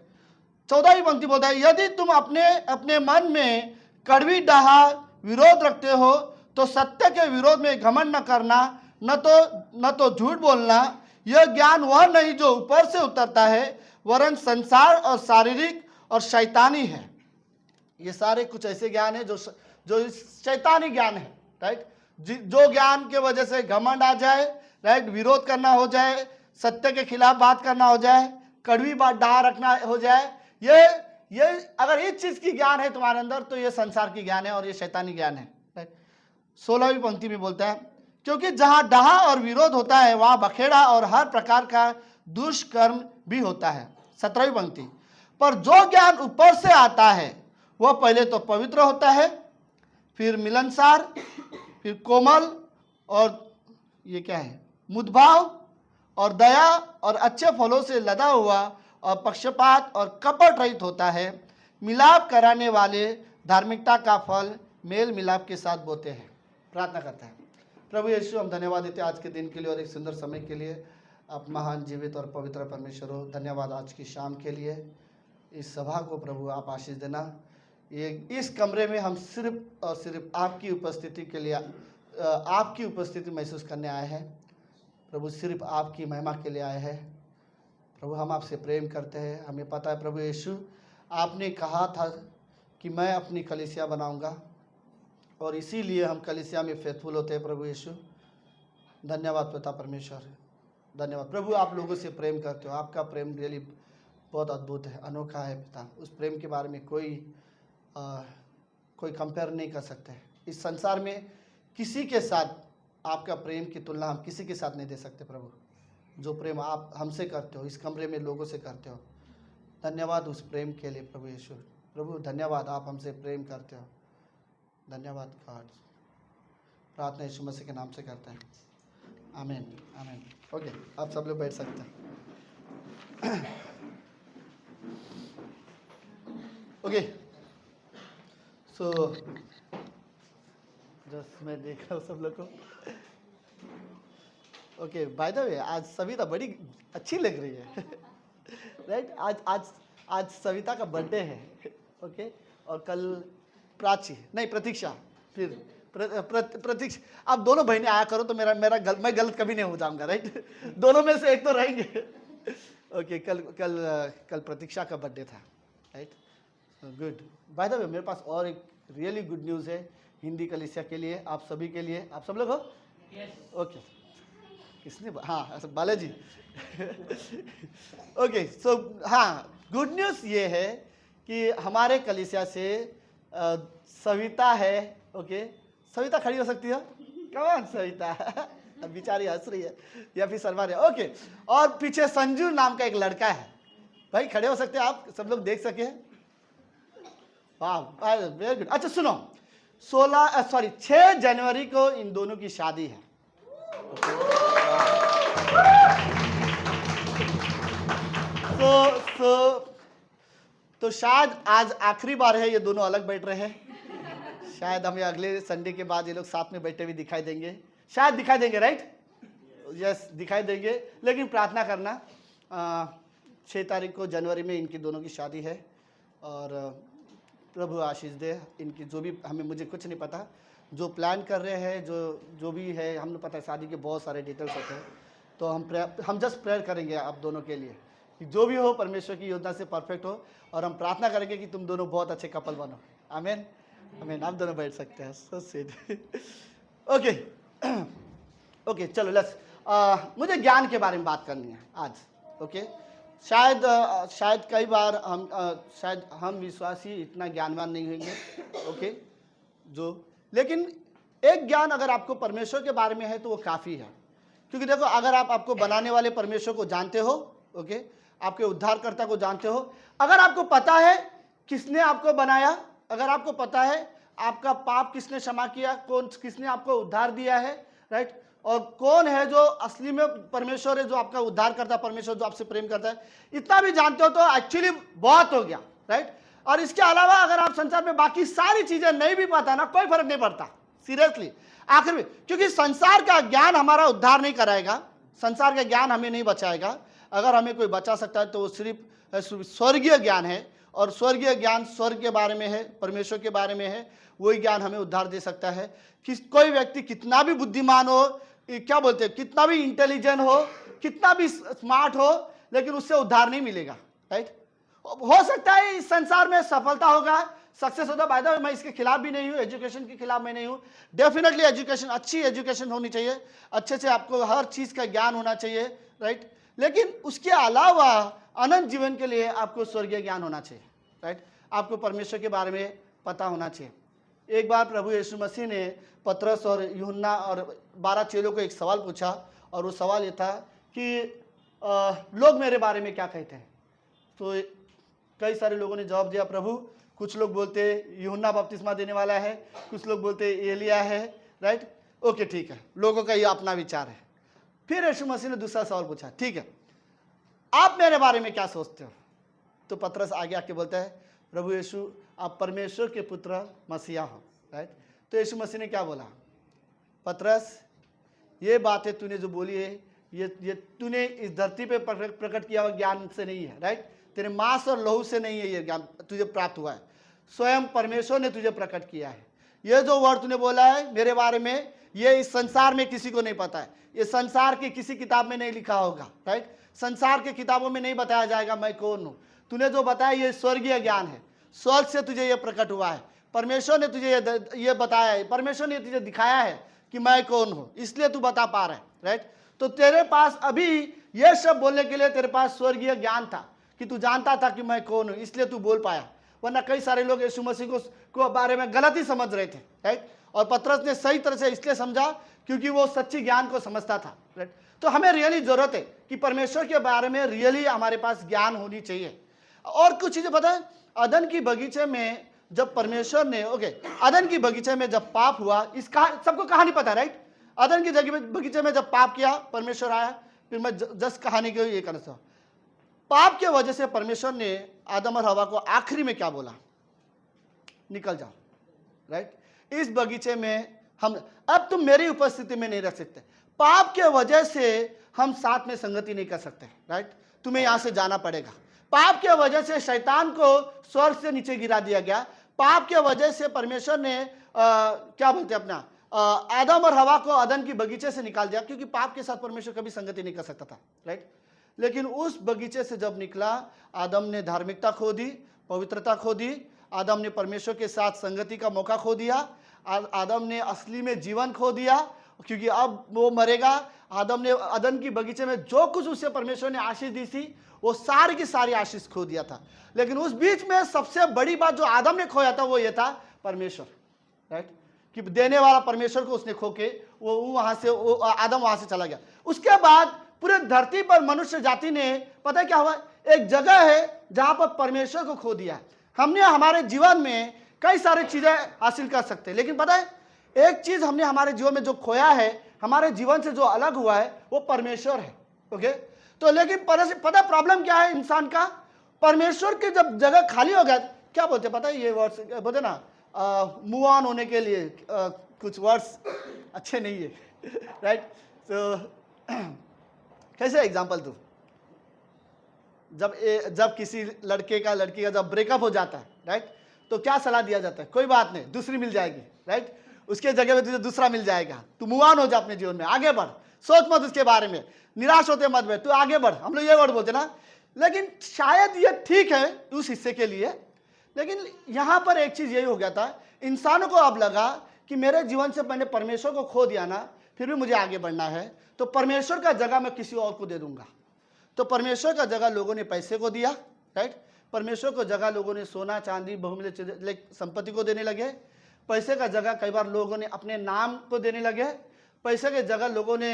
14वीं पंक्ति बोलता है, यदि तुम अपने मन में कड़वी डाहा विरोध रखते हो तो सत्य के विरोध में घमंड न करना, न तो झूठ बोलना। यह ज्ञान वह नहीं जो ऊपर से उतरता है, वरन संसार और शारीरिक और शैतानी है। ये सारे कुछ ऐसे ज्ञान है जो शैतानी ज्ञान है, राइट। जो ज्ञान के वजह से घमंड आ जाए, राइट, विरोध करना हो जाए, सत्य के खिलाफ बात करना हो जाए, कड़वी बात डाह रखना हो जाए, ये अगर इस चीज की ज्ञान है तुम्हारे अंदर तो ये संसार की ज्ञान है और ये शैतानी ज्ञान है, राइट। 16वीं पंक्ति में बोलता है, क्योंकि जहां डाहा और विरोध होता है वहां बखेड़ा और हर प्रकार का दुष्कर्म भी होता है। 17वीं पंक्ति, पर जो ज्ञान ऊपर से आता है वह पहले तो पवित्र होता है, फिर मिलनसार, फिर कोमल, और ये क्या है, मुद्भाव और दया और अच्छे फलों से लदा हुआ और पक्षपात और कपट रहित होता है। मिलाप कराने वाले धार्मिकता का फल मेल मिलाप के साथ बोते हैं। प्रार्थना करता है, प्रभु यीशु हम धन्यवाद देते हैं आज के दिन के लिए और एक सुंदर समय के लिए। आप महान जीवित और पवित्र परमेश्वर हो, धन्यवाद आज की शाम के लिए। इस सभा को प्रभु आप आशीष देना। ये इस कमरे में हम सिर्फ और सिर्फ आपकी उपस्थिति के लिए, आपकी उपस्थिति महसूस करने आए हैं प्रभु, सिर्फ आपकी महिमा के लिए आए हैं प्रभु। हम आपसे प्रेम करते हैं, हमें पता है प्रभु यीशु आपने कहा था कि मैं अपनी कलीसिया बनाऊंगा और इसीलिए हम कलीसिया में फेथफुल होते हैं प्रभु यीशु। धन्यवाद पिता परमेश्वर, धन्यवाद प्रभु। आप लोगों से प्रेम करते हो, आपका प्रेम रियली बहुत अद्भुत है, अनोखा है पिता। उस प्रेम के बारे में कोई कंपेयर नहीं कर सकते। इस संसार में किसी के साथ आपका प्रेम की तुलना हम किसी के साथ नहीं दे सकते प्रभु। जो प्रेम आप हमसे करते हो, इस कमरे में लोगों से करते हो, धन्यवाद उस प्रेम के लिए प्रभु यीशु। प्रभु धन्यवाद आप हमसे प्रेम करते हो, धन्यवाद गॉड। प्रार्थना यीशु मसीह के नाम से करते हैं, आमीन आमीन। ओके आप सब लोग बैठ सकते हैं। ओके सो जस्ट मैं देख रहा हूँ सब लोग को। ओके बाय द वे आज सविता बड़ी अच्छी लग रही है, राइट। आज सविता का बर्थडे है, ओके। और कल प्राची नहीं प्रतीक्षा, फिर प्रतीक्षा। अब दोनों बहनें आया करो तो मैं गलत कभी नहीं हो जाऊंगा, राइट। दोनों में से एक तो रहेंगे। ओके कल प्रतीक्षा का बर्थडे था, right. Good. By the way मेरे पास और एक रियली गुड न्यूज़ है हिंदी कलीसिया के लिए, आप सभी के लिए। आप सब लोग हो? ओके किसने, हाँ बालाजी। ओके सो हाँ गुड न्यूज़ ये है कि हमारे कलीसिया से सविता है, ओके। सविता खड़ी हो सकती है, कौन सविता? बेचारी हंस रही है या फिर शर्मा रही है, ओके। और पीछे संजू नाम का एक लड़का है, भाई खड़े हो सकते हैं आप, सब लोग देख सके। वाह वेरी गुड। अच्छा सुनो, 6 जनवरी को इन दोनों की शादी है। तो शायद आज आखिरी बार है ये दोनों अलग बैठ रहे हैं। शायद हमें अगले संडे के बाद ये लोग साथ में बैठे हुए दिखाई देंगे, शायद दिखाई देंगे, राइट? यस, दिखाई देंगे। लेकिन प्रार्थना करना, 6 तारीख को जनवरी में इनकी दोनों की शादी है और प्रभु आशीष दे इनकी, जो भी हमें, मुझे कुछ नहीं पता, जो प्लान कर रहे हैं, जो भी है, हमें पता है शादी के बहुत सारे डिटेल्स होते हैं, तो हम जस्ट प्रेयर करेंगे आप दोनों के लिए कि जो भी हो परमेश्वर की योजना से परफेक्ट हो, और हम प्रार्थना करेंगे कि तुम दोनों बहुत अच्छे कपल बनो। आमीन, आमीन। आप दोनों बैठ सकते हैं। So sweet. ओके ओके, चलो लेट्स, मुझे ज्ञान के बारे में बात करनी है आज। ओके, शायद कई बार शायद हम विश्वासी इतना ज्ञानवान नहीं होंगे। ओके, लेकिन एक ज्ञान अगर आपको परमेश्वर के बारे में है तो वो काफ़ी है। क्योंकि देखो, अगर आपको बनाने वाले परमेश्वर को जानते हो, ओके, आपके उद्धारकर्ता को जानते हो, अगर आपको पता है किसने आपको बनाया, अगर आपको पता है आपका पाप किसने क्षमा किया, किसने आपको उद्धार दिया है, राइट, और कौन है जो असली में परमेश्वर है, जो आपका उद्धार करता है, परमेश्वर जो आपसे प्रेम करता है, इतना भी जानते हो तो एक्चुअली बहुत हो गया, राइट। और इसके अलावा अगर आप संसार में बाकी सारी चीजें नहीं भी पता ना, कोई फर्क नहीं पड़ता, सीरियसली, आखिर में, क्योंकि संसार का ज्ञान हमारा उद्धार नहीं कराएगा, संसार का ज्ञान हमें नहीं बचाएगा। अगर हमें कोई बचा सकता है तो वो सिर्फ स्वर्गीय ज्ञान है, और स्वर्गीय ज्ञान स्वर्ग के बारे में है, परमेश्वर के बारे में है, वही ज्ञान हमें उद्धार दे सकता है। कि कोई व्यक्ति कितना भी बुद्धिमान हो, क्या बोलते हैं, कितना भी इंटेलिजेंट हो, कितना भी स्मार्ट हो, लेकिन उससे उद्धार नहीं मिलेगा, राइट। हो सकता है इस संसार में सफलता होगा, सक्सेस होगा, बाय द वे मैं इसके खिलाफ भी नहीं हूँ, एजुकेशन के खिलाफ मैं नहीं हूँ, डेफिनेटली एजुकेशन, अच्छी एजुकेशन होनी चाहिए, अच्छे से आपको हर चीज़ का ज्ञान होना चाहिए, राइट। लेकिन उसके अलावा अनंत जीवन के लिए आपको स्वर्गीय ज्ञान होना चाहिए, राइट। आपको परमेश्वर के बारे में पता होना चाहिए। एक बार प्रभु यीशु मसीह ने पतरस और यूहन्ना और 12 चेलों को एक सवाल पूछा, और वो सवाल ये था कि लोग मेरे बारे में क्या कहते हैं। तो कई सारे लोगों ने जवाब दिया, प्रभु, कुछ लोग बोलते यूहन्ना बपतिस्मा देने वाला है, कुछ लोग बोलते एलिया है, राइट। ओके, ठीक है, लोगों का ये अपना विचार है। फिर यीशु मसीह ने दूसरा सवाल पूछा, ठीक है, आप मेरे बारे में क्या सोचते हो। तो पतरस आगे आके बोलता है, प्रभु यीशु, आप परमेश्वर के पुत्र मसीहा हो, राइट। तो यीशु मसीह ने क्या बोला, पतरस, ये बातें तूने जो बोली है, ये तूने इस धरती पे प्रकट किया हुआ ज्ञान से नहीं है, राइट। तेरे मांस और लहू से नहीं है ये ज्ञान तुझे प्राप्त हुआ है, स्वयं परमेश्वर ने तुझे प्रकट किया है। ये जो वर्ड तूने बोला है मेरे बारे में, ये इस संसार में किसी को नहीं पता है, ये संसार की किसी किताब में नहीं लिखा होगा, राइट। संसार के किताबों में नहीं बताया जाएगा मैं कौन हूँ। तूने जो बताया ये स्वर्गीय ज्ञान है, स्वर्ग से तुझे ये प्रकट हुआ है, परमेश्वर ने तुझे ये बताया है, परमेश्वर ने तुझे दिखाया है कि मैं कौन हूँ, इसलिए तू बता पा रहा है, राइट। तो तेरे पास अभी ये सब बोलने के लिए तेरे पास स्वर्गीय ज्ञान था कि तू जानता था कि मैं कौन हूँ, इसलिए तू बोल पाया। वरना कई सारे लोग यीशु मसीह को बारे में गलत ही समझ रहे थे, राइट। और पतरस ने सही तरह से इसलिए समझा क्योंकि वो सच्ची ज्ञान को समझता था, राइट। तो हमें रियली जरूरत है कि परमेश्वर के बारे में रियली हमारे पास ज्ञान होनी चाहिए। और कुछ चीजें पता है, अदन की बगीचे में जब परमेश्वर ने, अदन की बगीचे में जब पाप हुआ, इसका सबको कहानी पता, राइट। अदन की बगीचे में जब पाप किया, परमेश्वर आया। फिर मैं जस्ट कहानी को ये करना, पाप के वजह से परमेश्वर ने आदम और हवा को आखिरी में क्या बोला, निकल जाओ, राइट। इस बगीचे में हम अब तुम मेरी उपस्थिति में नहीं रह सकते। पाप के वजह से हम साथ में संगति नहीं कर सकते, राइट। तुम्हें यहां से जाना पड़ेगा। पाप के वजह से शैतान को स्वर्ग से नीचे गिरा दिया गया। पाप के वजह से परमेश्वर ने क्या बोलते हैं अपना, आदम और हवा को अदन की बगीचे से निकाल दिया, क्योंकि पाप के साथ परमेश्वर कभी संगति नहीं कर सकता था, राइट। लेकिन उस बगीचे से जब निकला, आदम ने धार्मिकता खो दी, पवित्रता खो दी, आदम ने परमेश्वर के साथ संगति का मौका खो दिया, आदम ने असली में जीवन खो दिया, क्योंकि अब वो मरेगा। आदम ने अदन की बगीचे में जो कुछ उसे परमेश्वर ने आशीष दी थी, वो सारी की सारी आशीष खो दिया था। लेकिन उस बीच में सबसे बड़ी बात जो आदम ने खोया था वो ये था, परमेश्वर, राइट, कि देने वाला परमेश्वर को उसने खो के वो वहां से आदम वहां से चला गया। उसके बाद पूरे धरती पर मनुष्य जाति ने, पता है क्या हुआ, एक जगह है जहां पर परमेश्वर को खो दिया है। हमने हमारे जीवन में कई सारी चीजें हासिल कर सकते हैं, लेकिन पता है एक चीज हमने हमारे जीवन में जो खोया है, हमारे जीवन से जो अलग हुआ है, वो परमेश्वर है, ओके। तो लेकिन पता प्रॉब्लम क्या है इंसान का, परमेश्वर की जब जगह खाली हो गया, क्या बोलते पता है, ये वर्ड्स बोलते ना, मूव ऑन होने के लिए कुछ वर्ड्स अच्छे नहीं है, राइट। तो कैसे एग्जाम्पल दूँ, जब किसी लड़के का लड़की का जब ब्रेकअप हो जाता है, राइट, तो क्या सलाह दिया जाता है, कोई बात नहीं, दूसरी मिल जाएगी, राइट, उसके जगह में तुझे दूसरा मिल जाएगा, तू मूव ऑन हो जा अपने जीवन में, आगे बढ़, सोच मत उसके बारे में, निराश होते मत बैठ, तू आगे बढ़। हम लोग ये वर्ड बोलते ना, लेकिन शायद ये ठीक है उस हिस्से के लिए, लेकिन यहाँ पर एक चीज़ यही हो गया था, इंसानों को अब लगा कि मेरे जीवन से मैंने परमेश्वर को खो दिया ना, फिर भी मुझे आगे बढ़ना है, तो परमेश्वर का जगह मैं किसी और को दे दूंगा। तो परमेश्वर का जगह लोगों ने पैसे को दिया, राइट, परमेश्वर को जगह लोगों ने सोना चांदी बहुमूल्य चीजें संपत्ति को देने लगे, पैसे का जगह कई बार लोगों ने अपने नाम को देने लगे, पैसे के जगह लोगों ने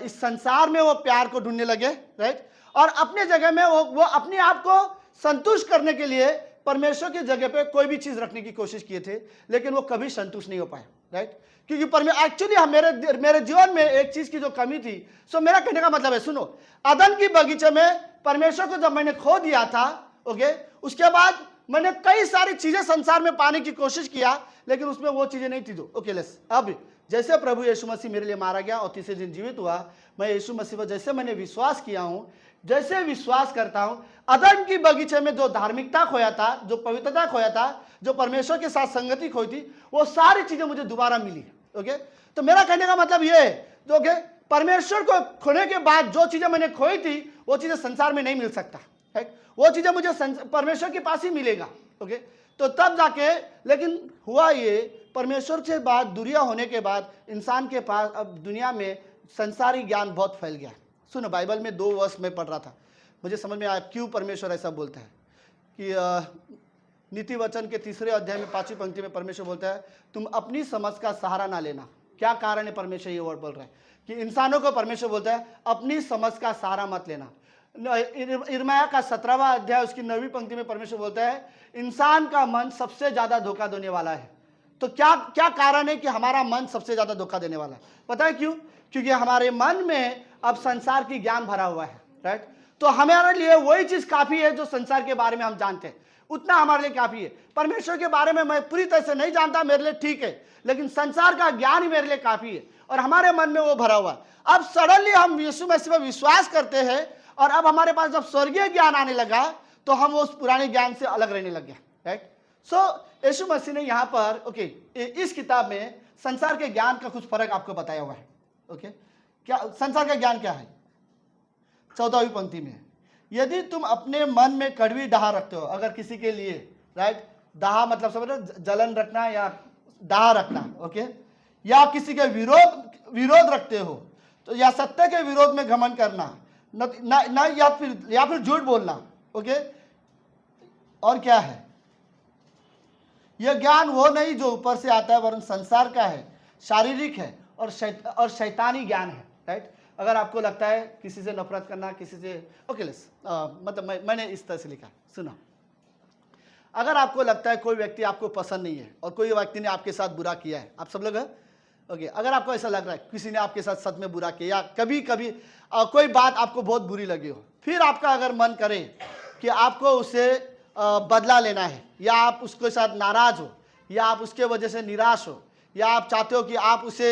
इस संसार में वो प्यार को ढूंढने लगे, राइट, और अपने जगह में वो अपने आप को संतुष्ट करने के लिए परमेश्वर की जगह पे कोई भी चीज रखने की कोशिश किए थे, लेकिन वो कभी संतुष्ट नहीं हो पाए, राइट, क्योंकि एक्चुअली मेरे जीवन में एक चीज की जो कमी थी। सो मेरा कहने का मतलब है, सुनो, अदन की बगीचे में परमेश्वर को जब मैंने खो दिया था, ओके, उसके बाद मैंने कई सारी चीजें संसार में पाने की कोशिश किया, लेकिन उसमें वो चीजें नहीं थी जो ओके लेस। अब जैसे प्रभु यीशु मसीह मेरे लिए मारा गया और तीसरे दिन जीवित हुआ, मैं यीशु मसीह पर जैसे मैंने विश्वास किया हूं, जैसे विश्वास करता हूं, अदन की बगीचे में जो धार्मिकता खोया था, जो पवित्रता खोया था, जो परमेश्वर के साथ संगति खोई थी, वो सारी चीजें मुझे दोबारा मिली, ओके। तो मेरा कहने का मतलब ये है, जो कि परमेश्वर को खोने के बाद जो चीजें मैंने खोई थी, वो चीजें संसार में नहीं मिल सकता, राइट, वो चीजें मुझे परमेश्वर के पास ही मिलेगा, ओके। तो तब जाके, लेकिन हुआ ये, परमेश्वर से बाद दूरिया होने के बाद इंसान के पास अब दुनिया में संसारी ज्ञान बहुत फैल गया। सुनो, बाइबल में 2 वर्ष में पढ़ रहा था, मुझे समझ में आया क्यों परमेश्वर ऐसा बोलता है कि नीति वचन के 3 अध्याय में 5वीं पंक्ति में परमेश्वर बोलता है, तुम अपनी समझ का सहारा ना लेना। क्या कारण है परमेश्वर ये वर्ड बोल रहा है कि इंसानों को परमेश्वर बोलता है अपनी समझ का सहारा मत लेना। यिर्मयाह का 17वां अध्याय उसकी 9वीं पंक्ति में परमेश्वर बोलता है, इंसान का मन सबसे ज्यादा धोखा देने वाला है। तो क्या कारण है कि हमारा मन सबसे ज्यादा धोखा देने वाला है? पता है क्यों? क्योंकि हमारे मन में अब संसार की ज्ञान भरा हुआ है, राइट। तो हमारे लिए वही चीज काफी है जो संसार के बारे में हम जानते हैं, उतना हमारे लिए काफी है। परमेश्वर के बारे में मैं पूरी तरह से नहीं जानता, मेरे लिए ठीक है, लेकिन संसार का ज्ञान ही मेरे लिए काफी है और हमारे मन में वो भरा हुआ है। अब सडनली हम यीशु मसीह पर विश्वास करते हैं और अब हमारे पास जब स्वर्गीय ज्ञान आने लगा तो हम उस पुराने ज्ञान से अलग रहने लग गए, राइट। सो यीशु मसीह ने यहाँ पर ओके इस किताब में संसार के ज्ञान का कुछ फर्क आपको बताया हुआ है, ओके। क्या संसार का ज्ञान क्या है? 14वीं पंक्ति में, यदि तुम अपने मन में कड़वी डाह रखते हो, अगर किसी के लिए, राइट, डाह मतलब समझ रहे हो, जलन रखना या डाह रखना, ओके, या किसी के विरोध रखते हो, तो या सत्य के विरोध में घमंड करना, ना या फिर झूठ बोलना, ओके। और क्या है? यह ज्ञान वो नहीं जो ऊपर से आता है, वरन संसार का है, शारीरिक है और शैतानी ज्ञान है, राइट। अगर आपको लगता है किसी से नफरत करना, किसी से ओके लेस मतलब मैंने इस तरह से लिखा, सुनो, अगर आपको लगता है कोई व्यक्ति आपको पसंद नहीं है और कोई व्यक्ति ने आपके साथ बुरा किया है, आप सब लोग हैं, ओके, अगर आपको ऐसा लग रहा है किसी ने आपके साथ सच में बुरा किया, या कभी कभी कोई बात आपको बहुत बुरी लगी हो, फिर आपका अगर मन करे कि आपको उसे बदला लेना है, या आप उसके साथ नाराज हो, या आप उसके वजह से निराश हो, या आप चाहते हो कि आप उसे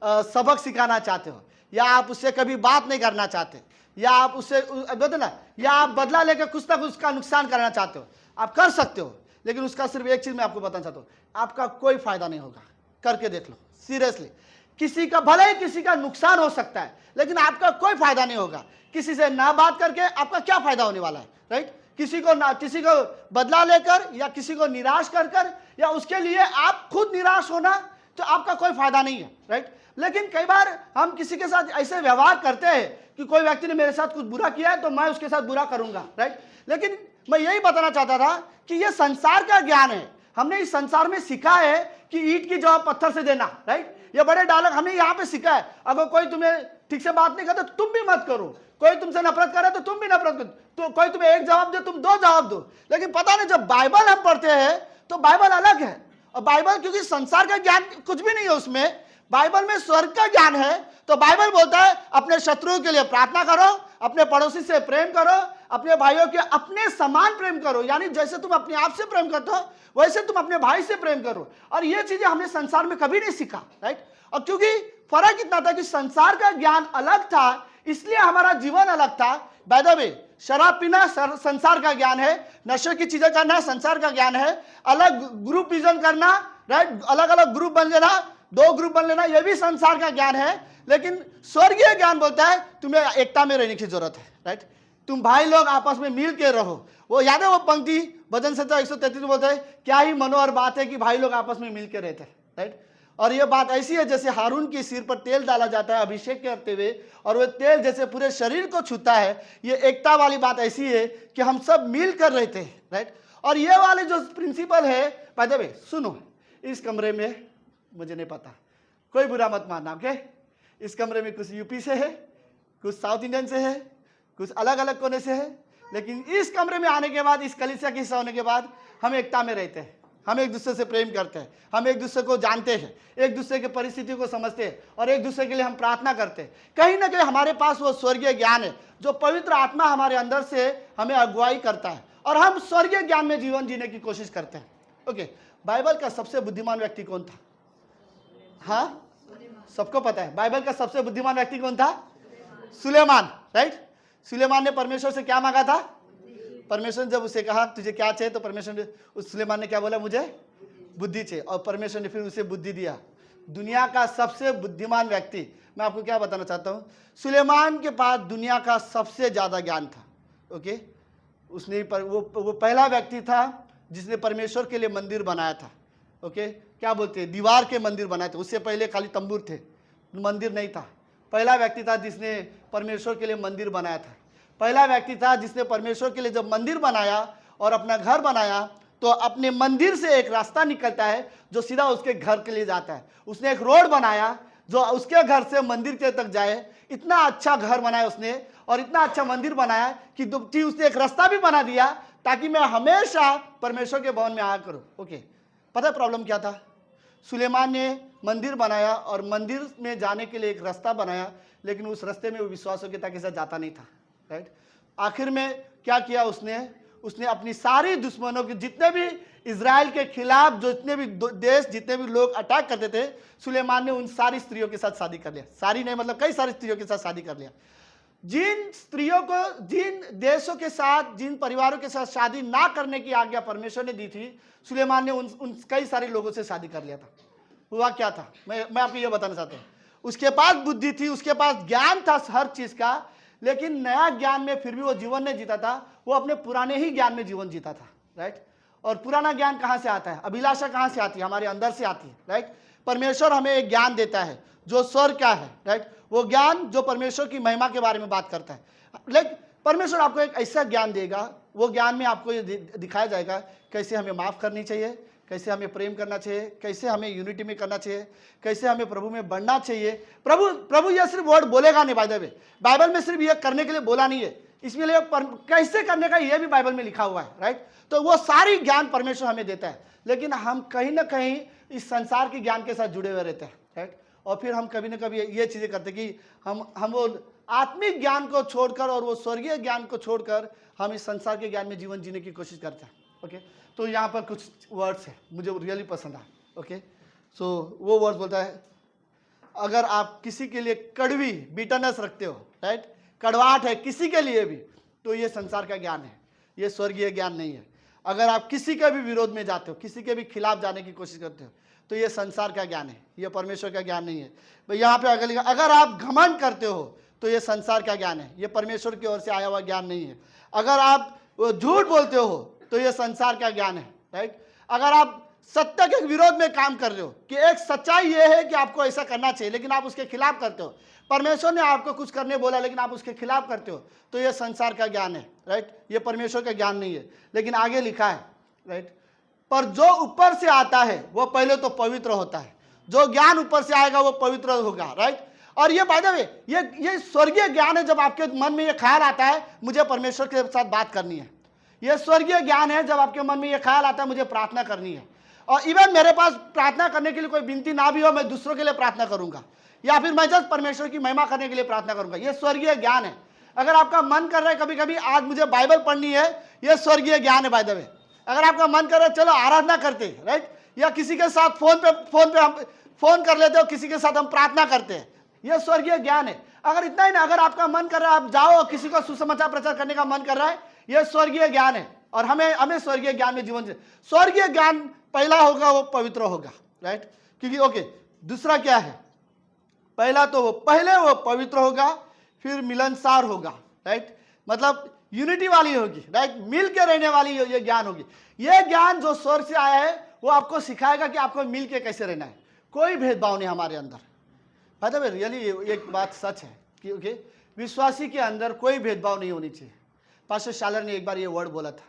सबक सिखाना चाहते हो, या आप उससे कभी बात नहीं करना चाहते, या आप उससे बोलते ना, या आप बदला लेकर कुछ ना कुछ उसका नुकसान करना चाहते हो, आप कर सकते हो, लेकिन उसका सिर्फ एक चीज मैं आपको बताना चाहता हूँ, आपका कोई फायदा नहीं होगा। करके देख लो, सीरियसली, किसी का भले ही किसी का नुकसान हो सकता है, लेकिन आपका कोई फायदा नहीं होगा। किसी से ना बात करके आपका क्या फायदा होने वाला है, राइट। किसी को बदला लेकर या किसी को निराश कर या उसके लिए आप खुद निराश होना, तो आपका कोई फायदा नहीं है, राइट। लेकिन कई बार हम किसी के साथ ऐसे व्यवहार करते हैं कि कोई व्यक्ति ने मेरे साथ कुछ बुरा किया है तो मैं उसके साथ बुरा करूंगा, राइट। लेकिन मैं यही बताना चाहता था कि यह संसार का ज्ञान है। हमने इस संसार में सीखा है कि ईंट की जवाब पत्थर से देना, राइट। ये बड़े डायलॉग हमने यहाँ पे सीखा है। अगर कोई तुम्हें ठीक से बात नहीं करता तो तुम भी मत करो, कोई तुमसे नफरत करे तो तुम भी नफरत करो, तो कोई तुम्हें एक जवाब दे तुम 2 जवाब दो। लेकिन पता नहीं, जब बाइबल हम पढ़ते हैं तो बाइबल अलग है। और बाइबल, क्योंकि संसार का ज्ञान कुछ भी नहीं है उसमें, बाइबल में स्वर्ग का ज्ञान है। तो बाइबल बोलता है अपने शत्रुओं के लिए प्रार्थना करो, अपने पड़ोसी से प्रेम करो, अपने भाइयों के अपने समान प्रेम करो, यानी जैसे तुम अपने आप से प्रेम करते हो वैसे तुम अपने भाई से प्रेम करो। और ये चीजें हमने संसार में कभी नहीं सीखा, राइट। और क्योंकि फर्क इतना था कि संसार का ज्ञान अलग था, इसलिए हमारा जीवन अलग था। बाय द वे, शराब पीना संसार का ज्ञान है, नशे की चीजें करना संसार का ज्ञान है, अलग ग्रुप विजन करना, राइट, अलग अलग ग्रुप बन लेना, 2 ग्रुप बन लेना, यह भी संसार का ज्ञान है। लेकिन स्वर्गीय ज्ञान बोलता है तुम्हें एकता में रहने की जरूरत है, राइट। तुम भाई लोग आपस में मिल के रहो। वो याद है वो पंक्ति भजन संहिता 133 में बोलता है, क्या ही मनोहर बात है कि भाई लोग आपस में मिल के रहते हैं, राइट। और ये बात ऐसी है जैसे हारून के सिर पर तेल डाला जाता है अभिषेक करते हुए, और वह तेल जैसे पूरे शरीर को छूता है। ये एकता वाली बात ऐसी है कि हम सब मिल कर रहते हैं, राइट। और ये वाले जो प्रिंसिपल है, बाय द वे सुनो, इस कमरे में मुझे नहीं पता, कोई बुरा मत मानना, ओके। इस कमरे में कुछ यूपी से है, कुछ साउथ इंडियन से है, कुछ अलग अलग कोने से है, लेकिन इस कमरे में आने के बाद, इस कलीसिया के हिस्सा होने के बाद हम एकता में रहते हैं। हम एक दूसरे से प्रेम करते हैं, हम एक दूसरे को जानते हैं, एक दूसरे की परिस्थितियों को समझते हैं, और एक दूसरे के लिए हम प्रार्थना करते हैं। कहीं ना कहीं हमारे पास वो स्वर्गीय ज्ञान है जो पवित्र आत्मा हमारे अंदर से हमें अगुवाई करता है, और हम स्वर्गीय ज्ञान में जीवन जीने की कोशिश करते हैं, ओके। बाइबल का सबसे बुद्धिमान व्यक्ति कौन था? हाँ, सबको पता है बाइबल का सबसे बुद्धिमान व्यक्ति कौन था? सुलेमान, राइट। सुलेमान ने परमेश्वर से क्या मांगा था? परमेश्वर ने जब उसे कहा तुझे क्या चाहिए, तो परमेश्वर ने, उस सुलेमान ने क्या बोला? मुझे बुद्धि चाहिए। और परमेश्वर ने फिर उसे बुद्धि दिया। दुनिया का सबसे बुद्धिमान व्यक्ति, मैं आपको क्या बताना चाहता हूँ, सुलेमान के पास दुनिया का सबसे ज्यादा ज्ञान था, ओके। उसने वो पहला व्यक्ति था जिसने परमेश्वर के लिए मंदिर बनाया था, ओके। क्या बोलते हैं, दीवार के मंदिर बनाए थे। उससे पहले खाली तंबूर थे, मंदिर नहीं था। पहला व्यक्ति था जिसने परमेश्वर के लिए मंदिर बनाया था। पहला व्यक्ति था जिसने परमेश्वर के लिए जब मंदिर बनाया और अपना घर बनाया, तो अपने मंदिर से एक रास्ता निकलता है जो सीधा उसके घर के लिए जाता है। उसने एक रोड बनाया जो उसके घर से मंदिर के तक जाए। इतना अच्छा घर बनाया उसने, और इतना अच्छा मंदिर बनाया कि उसने एक रास्ता भी बना दिया ताकि मैं हमेशा परमेश्वर के भवन में आया करूं, ओके। पता है प्रॉब्लम क्या था? सुलेमान ने मंदिर बनाया और मंदिर में जाने के लिए एक रास्ता बनाया, लेकिन उस रास्ते में वो विश्वासयोग्यता के साथ जाता नहीं था, राइट। आखिर में क्या किया उसने अपनी सारी दुश्मनों के, जितने भी इजराइल के खिलाफ जो जितने भी देश, जितने भी लोग अटैक करते थे, सुलेमान ने उन सारी स्त्रियों के साथ शादी कर लिया। सारी नहीं, मतलब कई सारी स्त्रियों के साथ शादी कर लिया। जिन स्त्रियों को, जिन देशों के साथ, जिन परिवारों के साथ शादी ना करने की आज्ञा परमेश्वर ने दी थी, सुलेमान ने उन कई सारे लोगों से शादी कर लिया था। हुआ क्या था, मैं आपको ये बताना चाहता हूँ। उसके पास बुद्धि थी, उसके पास ज्ञान था हर चीज का, लेकिन नया ज्ञान में फिर भी वो जीवन नहीं जीता था। वो अपने पुराने ही ज्ञान में जीवन जीता था, राइट। और पुराना ज्ञान कहाँ से आता है? अभिलाषा कहाँ से आती है? हमारे अंदर से आती है, राइट। परमेश्वर हमें एक ज्ञान देता है जो स्वर्ग का है, राइट। वो ज्ञान जो परमेश्वर की महिमा के बारे में बात करता है। लाइक परमेश्वर आपको एक ऐसा ज्ञान देगा, वो ज्ञान में आपको ये दिखाया जाएगा कैसे हमें माफ़ करनी चाहिए, कैसे हमें प्रेम करना चाहिए, कैसे हमें यूनिटी में करना चाहिए, कैसे हमें प्रभु में बढ़ना चाहिए। प्रभु यह सिर्फ वर्ड बोलेगा नहीं, बाय द वे बाइबल में सिर्फ यह करने के लिए बोला नहीं है, इसमें लिए कैसे करने का यह भी बाइबल में लिखा हुआ है, राइट। तो वो सारी ज्ञान परमेश्वर हमें देता है, लेकिन हम कहीं ना कहीं इस संसार के ज्ञान के साथ जुड़े हुए रहते हैं, राइट। और फिर हम कभी ना कभी ये चीज़ें करते कि हम वो आत्मिक ज्ञान को छोड़कर और वो स्वर्गीय ज्ञान को छोड़कर हम इस संसार के ज्ञान में जीवन जीने की कोशिश करते हैं, ओके। तो यहाँ पर कुछ वर्ड्स है मुझे रियली पसंद आए, ओके। सो वो वर्ड्स बोलता है, अगर आप किसी के लिए कड़वी बिटरनेस रखते हो, राइट, कड़वाहट है किसी के लिए भी, तो ये संसार का ज्ञान है, ये स्वर्गीय ज्ञान नहीं है। अगर आप किसी के भी विरोध में जाते हो, किसी के भी खिलाफ जाने की कोशिश करते हो, तो ये संसार का ज्ञान है, ये परमेश्वर का ज्ञान नहीं है। भाई यहाँ पे अगर लिखा, अगर आप घमंड करते हो तो ये संसार का ज्ञान है, ये परमेश्वर की ओर से आया हुआ ज्ञान नहीं है। अगर आप झूठ बोलते हो तो ये संसार का ज्ञान है, राइट। अगर आप सत्य के विरोध में काम कर रहे हो कि एक सच्चाई ये है कि आपको ऐसा करना चाहिए, लेकिन आप उसके खिलाफ करते हो, परमेश्वर ने आपको कुछ करने बोला लेकिन आप उसके खिलाफ करते हो, तो ये संसार का ज्ञान है, राइट। ये परमेश्वर का ज्ञान नहीं है। लेकिन आगे लिखा है, राइट, पर जो ऊपर से आता है वो पहले तो पवित्र होता है। जो ज्ञान ऊपर से आएगा वो पवित्र होगा, राइट। और ये बाय द वे ये स्वर्गीय ज्ञान है। जब आपके मन में ये ख्याल आता है मुझे परमेश्वर के साथ बात करनी है, ये स्वर्गीय ज्ञान है। जब आपके मन में ये ख्याल आता है मुझे प्रार्थना करनी है, और इवन मेरे पास प्रार्थना करने के लिए कोई विनती ना भी हो, मैं दूसरों के लिए प्रार्थना करूंगा, या फिर मैं जस्ट परमेश्वर की महिमा करने के लिए प्रार्थना करूंगा, ये स्वर्गीय ज्ञान है। अगर आपका मन कर रहा है कभी कभी आज मुझे बाइबल पढ़नी है, ये स्वर्गीय ज्ञान है बाय द वे। अगर आपका मन कर रहा है चलो आराधना करते, राइट, या किसी के साथ फोन पे हम फोन कर लेते हो, किसी के साथ हम प्रार्थना करते हैं, ये स्वर्गीय ज्ञान है। अगर इतना ही ना, अगर आपका मन कर रहा है आप जाओ किसी को सुसमाचार प्रचार करने का मन कर रहा है, यह स्वर्गीय ज्ञान है। और हमें स्वर्गीय ज्ञान में जीवन, स्वर्गीय ज्ञान पहला होगा वो पवित्र होगा, राइट, क्योंकि ओके दूसरा क्या है, पहला तो वो पवित्र होगा, फिर मिलनसार होगा, राइट, मतलब यूनिटी वाली होगी, राइट, मिल के रहने वाली ये ज्ञान होगी। ये ज्ञान जो स्वर्ग से आया है वो आपको सिखाएगा कि आपको मिल के कैसे रहना है, कोई भेदभाव नहीं हमारे अंदर। मतलब रियली एक बात सच है कि ओके विश्वासी के अंदर कोई भेदभाव नहीं होनी चाहिए। पास्टर शालर ने एक बार ये वर्ड बोला था,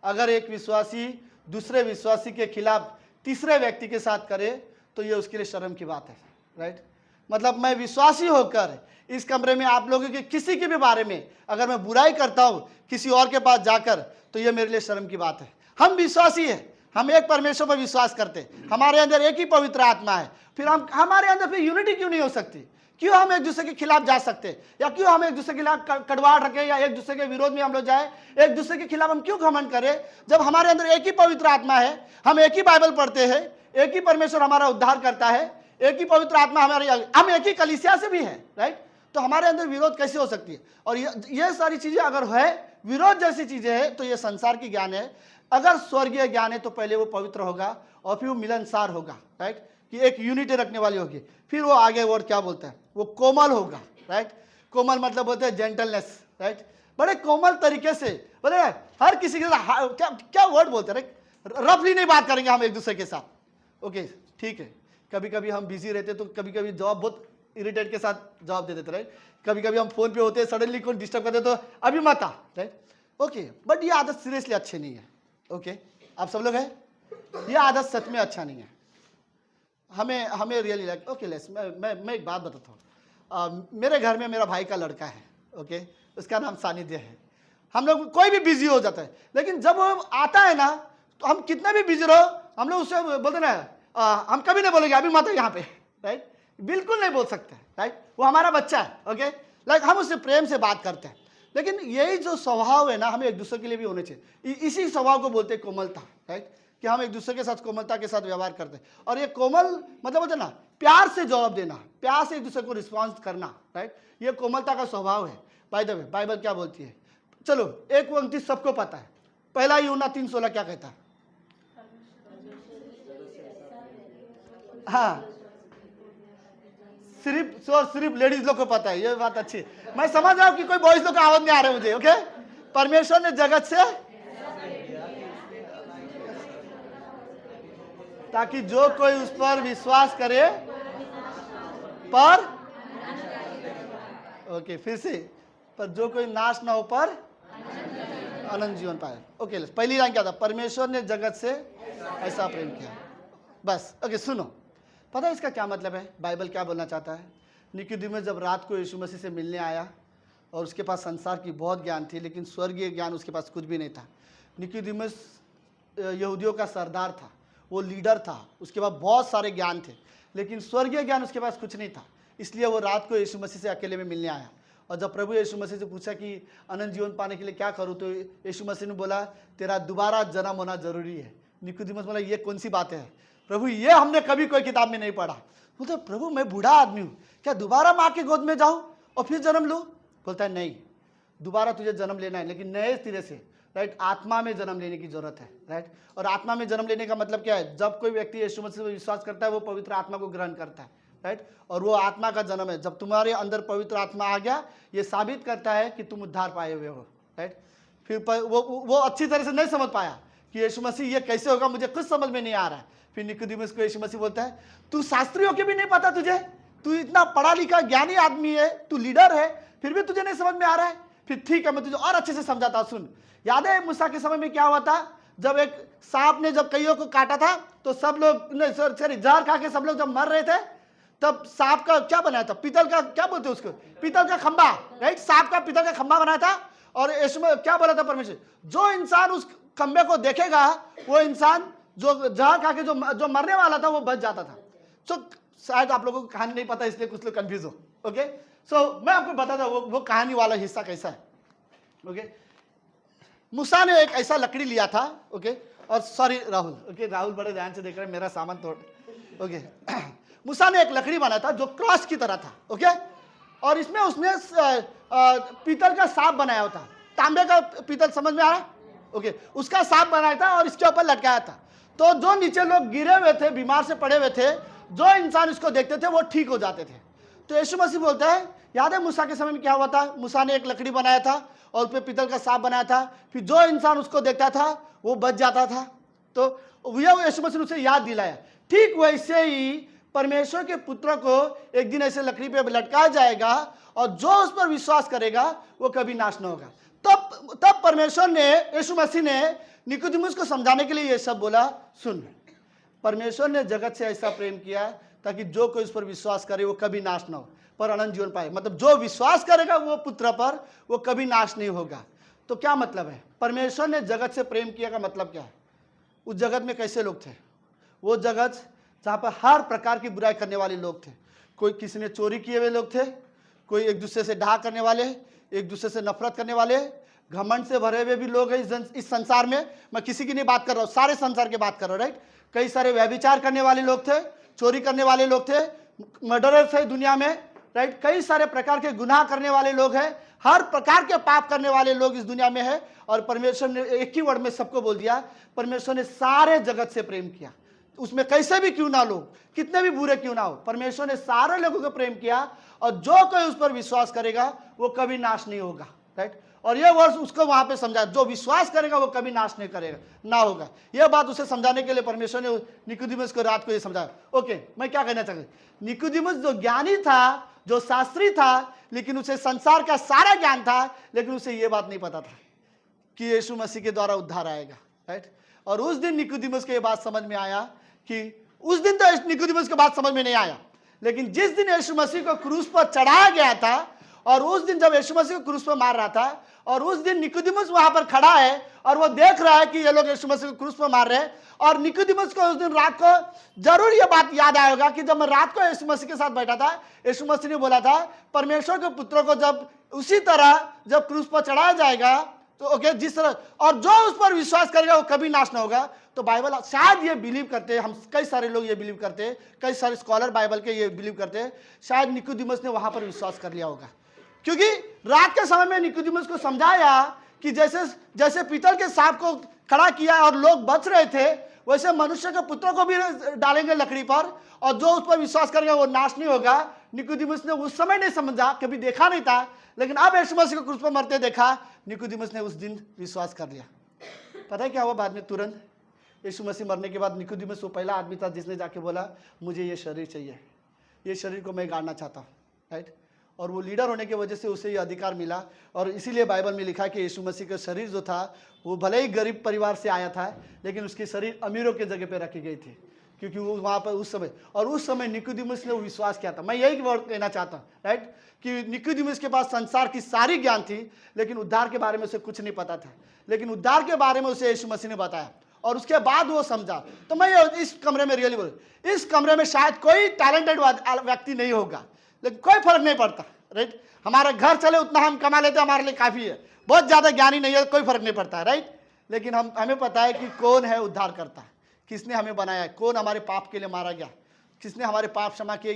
अगर एक विश्वासी दूसरे विश्वासी के खिलाफ तीसरे व्यक्ति के साथ करे तो ये उसके लिए शर्म की बात है, राइट। मतलब मैं विश्वासी होकर इस कमरे में आप लोगों के किसी के भी बारे में अगर मैं बुराई करता हूं किसी और के पास जाकर, तो ये मेरे लिए शर्म की बात है। हम विश्वासी हैं, हम एक परमेश्वर पर विश्वास करते हैं, हमारे अंदर एक ही पवित्र आत्मा है, फिर हमारे अंदर फिर यूनिटी क्यों नहीं हो सकती? क्यों हम एक दूसरे के खिलाफ जा सकते हैं, या क्यों हम एक दूसरे के खिलाफ कड़वाहट रखें, या एक दूसरे के विरोध में हम लोग जाए, एक दूसरे के खिलाफ हम क्यों घमंड करें? जब हमारे अंदर एक ही पवित्र आत्मा है, हम एक ही बाइबल पढ़ते हैं, एक ही परमेश्वर हमारा उद्धार करता है, एक ही पवित्र आत्मा हमारे, हम एक ही कलीसिया से भी है, राइट, तो हमारे अंदर विरोध कैसे हो सकती है? और ये सारी चीजें अगर है, विरोध जैसी चीजें हैं, तो ये संसार की ज्ञान है। अगर स्वर्गीय ज्ञान है तो पहले वो पवित्र होगा और फिर वो मिलनसार होगा, राइट, कि एक यूनिटी रखने वाली होगी। फिर वो आगे वर्ड क्या बोलता है, वो कोमल होगा, राइट, कोमल मतलब बोलते हैं जेंटलनेस, राइट, बड़े कोमल तरीके से, बोले हर किसी के साथ क्या वर्ड बोलते हैं, रफली नहीं बात करेंगे हम एक दूसरे के साथ। ओके ठीक है, कभी कभी हम बिजी रहते तो कभी कभी जवाब बहुत इरिटेट के साथ जवाब दे देते, राइट, कभी कभी हम फोन पे होते हैं सडनली कोई डिस्टर्ब करते तो अभी मत आ, राइट, ओके, बट ये आदत सीरियसली अच्छी नहीं है। ओके आप सब लोग हैं, ये आदत सच में अच्छा नहीं है। हमें रियली लाइक ओके लेस मैं एक बात बताता हूँ। मेरे घर में मेरा भाई का लड़का है, ओके, उसका नाम सानिध्य है। हम लोग कोई भी बिजी हो जाता है, लेकिन जब वो आता है ना तो हम कितना भी बिजी रहो हम लोग उससे बोलते ना, हम कभी नहीं बोलेंगे अभी मत है यहाँ पे, राइट, बिल्कुल नहीं बोल सकते, राइट, वो हमारा बच्चा है, ओके, लाइक हम उससे प्रेम से बात करते हैं। लेकिन यही जो स्वभाव है ना हमें एक दूसरे के लिए भी होने चाहिए। इसी स्वभाव को बोलते हैं कोमलता, राइट, कि हम एक दूसरे के साथ कोमलता के साथ व्यवहार करते हैं। और ये कोमल मतलब होता है ना प्यार से जवाब देना, प्यार से एक दूसरे को रिस्पॉन्स करना, राइट, ये कोमलता का स्वभाव है। बाय द वे बाइबल क्या बोलती है, चलो 1:29 सबको पता है, पहला यूहन्ना 3:16 क्या कहता है? हाँ सिर्फ लेडीज लोग को पता है, ये बात अच्छी है। मैं समझ रहा हूं कि कोई बॉयज लोग का आवाज नहीं आ रहा है मुझे, ओके। परमेश्वर ने जगत से ताकि जो कोई उस पर विश्वास करे पर, ओके फिर से, पर जो कोई नाश ना हो पर अनंत जीवन पाए। ओके पहली लाइन क्या था, परमेश्वर ने जगत से ऐसा प्रेम किया, बस। ओके सुनो, पता है इसका क्या मतलब है, बाइबल क्या बोलना चाहता है? निकोदेमुस जब रात को यीशु मसीह से मिलने आया और उसके पास संसार की बहुत ज्ञान थी लेकिन स्वर्गीय ज्ञान उसके पास कुछ भी नहीं था। निकोदेमुस यहूदियों का सरदार था, वो लीडर था, उसके पास बहुत सारे ज्ञान थे लेकिन स्वर्गीय ज्ञान उसके पास कुछ नहीं था। इसलिए वो रात को यीशु मसीह से अकेले में मिलने आया। और जब प्रभु यीशु मसीह से पूछा कि अनंत जीवन पाने के लिए क्या करूँ, तो यीशु मसीह ने बोला तेरा दोबारा जन्म होना जरूरी है। निकोदेमुस बोला ये कौन सी बातें हैं प्रभु, ये हमने कभी कोई किताब में नहीं पढ़ा। बोलते प्रभु मैं बूढ़ा आदमी हूँ, क्या दोबारा माँ के गोद में जाऊँ और फिर जन्म लूँ? बोलता है नहीं, दोबारा तुझे जन्म लेना है लेकिन नए सिरे से, राइट, आत्मा में जन्म लेने की जरूरत है, राइट। और आत्मा में जन्म लेने का मतलब क्या है? जब कोई व्यक्ति यीशु मसीह पर विश्वास करता है वो पवित्र आत्मा को ग्रहण करता है, राइट, और वो आत्मा का जन्म है। जब तुम्हारे अंदर पवित्र आत्मा आ गया ये साबित करता है कि तुम उद्धार पाए हुए हो, राइट। फिर वो अच्छी तरह से नहीं समझ पाया कि यीशु मसीह ये कैसे होगा, मुझे कुछ समझ में नहीं आ रहा है। फिर निकोदेमुस को यीशु मसीह बोलता है तू शास्त्रियों के भी नहीं पता तुझे, तू इतना पढ़ा लिखा ज्ञानी आदमी है, तू लीडर है, फिर भी तुझे नहीं समझ में आ रहा है? फिर ठीक है मैं तुझे और अच्छे से समझाता हूं, सुन। याद है मूसा के समय में क्या हुआ था? जब एक सांप ने जब कईयों को काटा था तो सब लोग जहर खा के सब लोग जब मर रहे थे तब सांप का क्या बनाया था? पीतल का, क्या बोलते हैं उसको, पीतल का खंबा, राइट, सांप का पीतल का खंबा बनाया था। और इसमें क्या बोला था परमेश्वर, जो इंसान उस खंबे को देखेगा वो इंसान जो जहर खा के जो मरने वाला था वो बच जाता था। तो शायद आप लोगों को कहानी नहीं पता इसलिए कुछ लोग कंफ्यूज हो। ओके, सो मैं आपको बताता हूँ वो कहानी वाला हिस्सा कैसा है। ओके, मूसा ने एक ऐसा लकड़ी लिया था। ओके, और सॉरी राहुल, ओके राहुल बड़े ध्यान से देख रहे हैं, मेरा सामान तोड़। ओके, मूसा ने एक लकड़ी बनाया था जो क्रॉस की तरह था। ओके, और इसमें उसने पीतल का सांप बनाया था, तांबे का पीतल, समझ में आ रहा? ओके, उसका सांप बनाया था और इसके ऊपर लटकाया था। तो जो नीचे लोग गिरे हुए थे, बीमार से पड़े हुए थे, जो इंसान इसको देखते थे वो ठीक हो जाते थे। तो यीशु मसीह बोलता है, याद है मूसा के समय में क्या हुआ था? मूसा ने एक लकड़ी बनाया था और उस पर पीतल का सांप बनाया था, फिर जो इंसान उसको देखता था वो बच जाता था। तो यह यीशु मसीह ने उसे याद दिलाया। ठीक वैसे ही परमेश्वर के पुत्र को एक दिन ऐसे लकड़ी पे लटकाया जाएगा और जो उस पर विश्वास करेगा वो कभी नाश न होगा। तब परमेश्वर ने, यीशु मसीह ने निकोदेमुस को समझाने के लिए ये सब बोला, सुन, परमेश्वर ने जगत से ऐसा प्रेम किया ताकि जो कोई उस पर विश्वास करे वो कभी नाश ना हो पर अनंत जीवन पाए। मतलब जो विश्वास करेगा वो पुत्र पर, वो कभी नाश नहीं होगा। तो क्या मतलब है? परमेश्वर ने जगत से प्रेम किया का मतलब क्या है? उस जगत में कैसे लोग थे? वो जगत जहाँ पर हर प्रकार की बुराई करने वाले लोग थे। कोई किसी ने चोरी किए हुए लोग थे, कोई एक दूसरे से ढा करने वाले, एक दूसरे से नफरत करने वाले, घमंड से भरे हुए भी लोग हैं इस संसार में। मैं किसी की नहीं बात कर रहा हूँ, सारे संसार की बात कर रहा हूँ, राइट। कई सारे व्यभिचार करने वाले लोग थे, चोरी करने वाले लोग थे, मर्डरर्स है दुनिया में, राइट। कई सारे प्रकार के गुनाह करने वाले लोग हैं, हर प्रकार के पाप करने वाले लोग इस दुनिया में है। और परमेश्वर ने एक ही वर्ड में सबको बोल दिया, परमेश्वर ने सारे जगत से प्रेम किया। उसमें कैसे भी क्यों ना लोग, कितने भी बुरे क्यों ना हो, परमेश्वर ने सारे लोगों को प्रेम किया और जो कोई उस पर विश्वास करेगा वो कभी नाश नहीं होगा, राइट। और यह वर्ष उसको वहां पे समझा, जो विश्वास करेगा वो कभी नाश नहीं करेगा, ना होगा। यह बात उसे समझाने के लिए परमेश्वर ने निकोदेमुस को रात को ये समझाया। ओके, मैं क्या कहना चाहता हूं, निकोदेमुस जो ज्ञानी था, जो शास्त्री था, लेकिन उसे संसार का सारा ज्ञान था, लेकिन उसे यह बात नहीं पता था कि यीशु मसीह के द्वारा उद्धार आएगा, राइट। और उस दिन निकोदेमुस को यह बात समझ में आया कि उस दिन तो निकोदेमुस को बात समझ में नहीं आया, लेकिन जिस दिन यीशु मसीह को क्रूस पर चढ़ाया गया था और उस दिन जब यीशु मसीह को क्रूस पर मार रहा था और उस दिन निकोदेमुस वहां पर खड़ा है और वो देख रहा है कि ये लोग यीशु मसीह को क्रूस पर मार रहे हैं। और निकोदेमुस को उस दिन रात को जरूर ये बात याद आया होगा कि जब मैं रात को यीशु मसीह के साथ बैठा था, यीशु मसीह ने बोला था परमेश्वर के पुत्रों को जब उसी तरह जब क्रूस पर चढ़ाया जाएगा तो ओके, जिस तरह, और जो उस पर विश्वास करेगा वो कभी नाश ना होगा। तो बाइबल शायद ये बिलीव करते हैं, हम कई सारे लोग ये बिलीव करते हैं, कई सारे स्कॉलर बाइबल के ये बिलीव करते हैं, शायद निकोदेमुस ने वहां पर विश्वास कर लिया होगा, क्योंकि रात के समय में निकोदेमुस को समझाया कि जैसे जैसे पीतल के सांप को खड़ा किया और लोग बच रहे थे, वैसे मनुष्य के पुत्रों को भी डालेंगे लकड़ी पर और जो उस पर विश्वास करेगा वो नाश नहीं होगा। निकोदेमुस ने उस समय नहीं समझा, कभी देखा नहीं था, लेकिन अब यीशु मसीह को क्रूस पर मरते देखा, निकोदेमुस ने उस दिन विश्वास कर लिया। पता है क्या हुआ बाद में? तुरंत यीशु मसीह मरने के बाद निकोदेमुस वो पहला आदमी था जिसने जाके बोला मुझे ये शरीर चाहिए, ये शरीर को मैं गाड़ना चाहता हूँ, राइट। और वो लीडर होने की वजह से उसे ये अधिकार मिला। और इसीलिए बाइबल में लिखा है कि यीशु मसीह का शरीर जो था वो भले ही गरीब परिवार से आया था, लेकिन उसकी शरीर अमीरों के जगह पे रखी गई थी, क्योंकि वो वहाँ पर उस समय निकोदेमुस ने वो विश्वास किया था। मैं यही वर्ड कहना चाहता हूँ, राइट, कि निकोदेमुस के पास संसार की सारी ज्ञान थी, लेकिन उद्धार के बारे में उसे कुछ नहीं पता था, लेकिन उद्धार के बारे में उसे यीशु मसीह ने बताया और उसके बाद वो समझा। तो मैं इस कमरे में रियली बोल, इस कमरे में शायद कोई टैलेंटेड व्यक्ति नहीं होगा, लेकिन कोई फर्क नहीं पड़ता, राइट। हमारा घर चले उतना हम कमा लेते, हमारे लिए काफ़ी है। बहुत ज़्यादा ज्ञानी नहीं है, कोई फर्क नहीं पड़ता है, राइट। लेकिन हमें पता है कि कौन है उद्धार करता, किसने हमें बनाया है, कौन हमारे पाप के लिए मारा गया, किसने हमारे पाप क्षमा किए,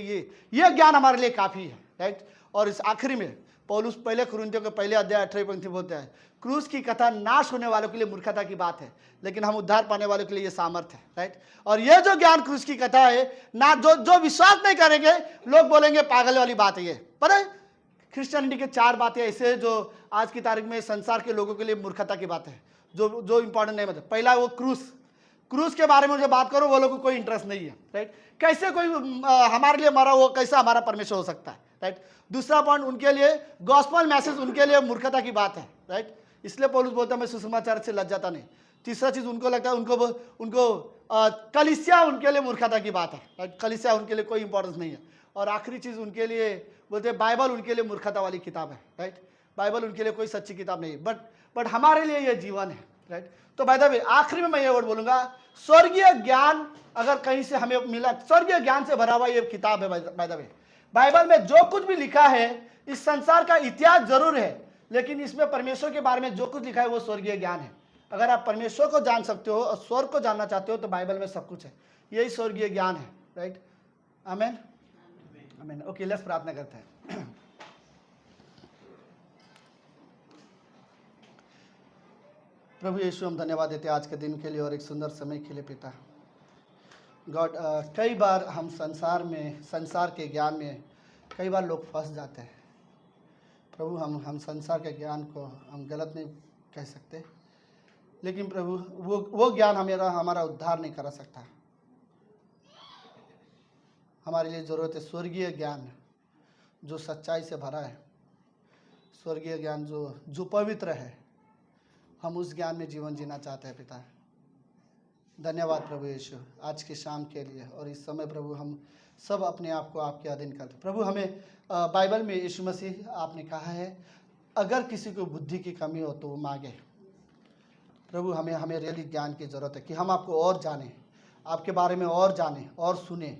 ये ज्ञान हमारे लिए काफ़ी है, राइट। और इस आखिरी में पौलुस पहले कुरिन्थियों के पहले अध्याय 18 पंक्ति बोलते हैं, क्रूस की कथा नाश होने वालों के लिए मूर्खता की बात है, लेकिन हम उद्धार पाने वालों के लिए ये सामर्थ्य है, राइट। और ये जो ज्ञान क्रूस की कथा है ना, जो विश्वास नहीं करेंगे लोग बोलेंगे पागल वाली बात है ये। पर क्रिश्चियनिटी के 4 बातें ऐसे जो आज की तारीख में संसार के लोगों के लिए मूर्खता की बात है, जो इंपॉर्टेंट नहीं मतलब। पहला वो क्रूस के बारे में जो बात करो वो लोगों को कोई इंटरेस्ट नहीं है, राइट। कैसे कोई हमारे लिए मरा, वो कैसा हमारा परमेश्वर हो सकता है, राइट। दूसरा पॉइंट, उनके लिए गॉस्पेल मैसेज उनके लिए मूर्खता की बात है, राइट। इसलिए पौलुस बोलता है मैं सुसमाचार से लज्जाता नहीं। तीसरा चीज उनको लगता है उनको कलीसिया उनके लिए मूर्खता की बात है, राइट। कलीसिया उनके लिए कोई इंपॉर्टेंस नहीं है। और आखिरी चीज उनके लिए बोलते हैं बाइबल उनके लिए मूर्खता वाली किताब है, राइट। बाइबल उनके लिए कोई सच्ची किताब नहीं है, बट हमारे लिए ये जीवन है, राइट। तो बाय द वे आखिरी में मैं ये वर्ड बोलूंगा, स्वर्गीय ज्ञान अगर कहीं से हमें मिला, स्वर्गीय ज्ञान से भरा हुआ ये किताब है बाय द वे। बाइबल में जो कुछ भी लिखा है, इस संसार का इतिहास जरूर है, लेकिन इसमें परमेश्वर के बारे में जो कुछ लिखा है वो स्वर्गीय ज्ञान है। अगर आप परमेश्वर को जान सकते हो और स्वर्ग को जानना चाहते हो तो बाइबल में सब कुछ है, यही स्वर्गीय ज्ञान है, right. Amen, amen. Okay, let's प्रार्थना करते हैं। प्रभु यीशु, हम धन्यवाद देते हैं आज के दिन के लिए और एक सुंदर समय के लिए पिता गॉड। कई बार हम संसार के ज्ञान में कई बार लोग फंस जाते हैं प्रभु। हम संसार के ज्ञान को हम गलत नहीं कह सकते, लेकिन प्रभु वो ज्ञान हमारा उद्धार नहीं करा सकता। हमारे लिए ज़रूरत है स्वर्गीय ज्ञान जो सच्चाई से भरा है, स्वर्गीय ज्ञान जो पवित्र है। हम उस ज्ञान में जीवन जीना चाहते हैं पिता। धन्यवाद प्रभु यीशु आज की शाम के लिए और इस समय प्रभु हम सब अपने आप को आपके अधीन करते। प्रभु हमें बाइबल में यीशु मसीह आपने कहा है अगर किसी को बुद्धि की कमी हो तो वो मांगे। प्रभु हमें रियली ज्ञान की ज़रूरत है कि हम आपको और जानें, आपके बारे में और जानें और सुने,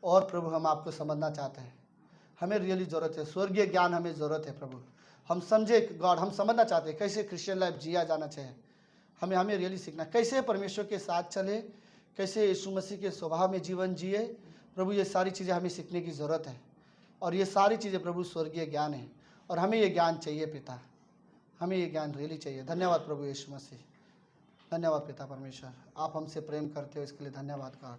और प्रभु हम आपको समझना चाहते हैं। हमें रियली ज़रूरत है स्वर्गीय ज्ञान, हमें ज़रूरत है प्रभु। हम समझे गॉड, हम समझना चाहते हैं कैसे क्रिश्चियन लाइफ जिया जाना चाहिए। हमें रियली सीखना कैसे परमेश्वर के साथ चले, कैसे यीशु मसीह के स्वभाव में जीवन जिए। प्रभु ये सारी चीज़ें हमें सीखने की ज़रूरत है और ये सारी चीज़ें प्रभु स्वर्गीय ज्ञान है और हमें ये ज्ञान चाहिए पिता, हमें ये ज्ञान रियली चाहिए। धन्यवाद प्रभु यीशु मसीह, धन्यवाद पिता परमेश्वर, आप हमसे प्रेम करते हो इसके लिए धन्यवाद गॉड,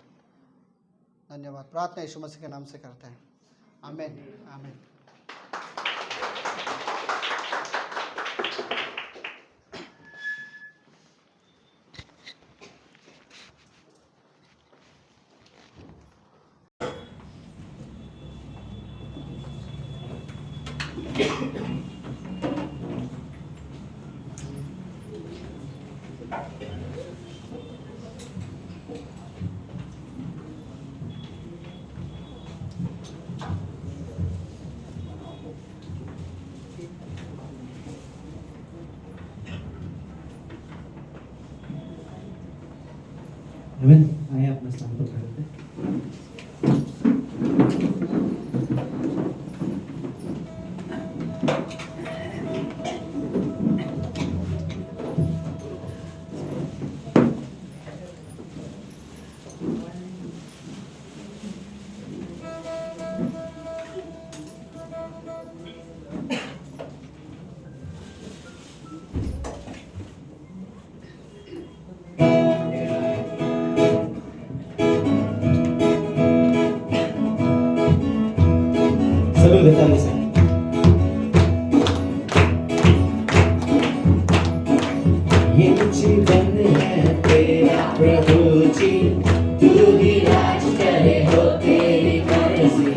धन्यवाद। प्रार्थना यीशु मसीह के नाम से करते हैं, आमीन, आमीन। आमीन। आइए अपना स्थान पर खड़े होते। सभी बताइए सर। ये जीवन है तेरा प्रभु जी, तू ही राज करे हो तेरी मर्जी।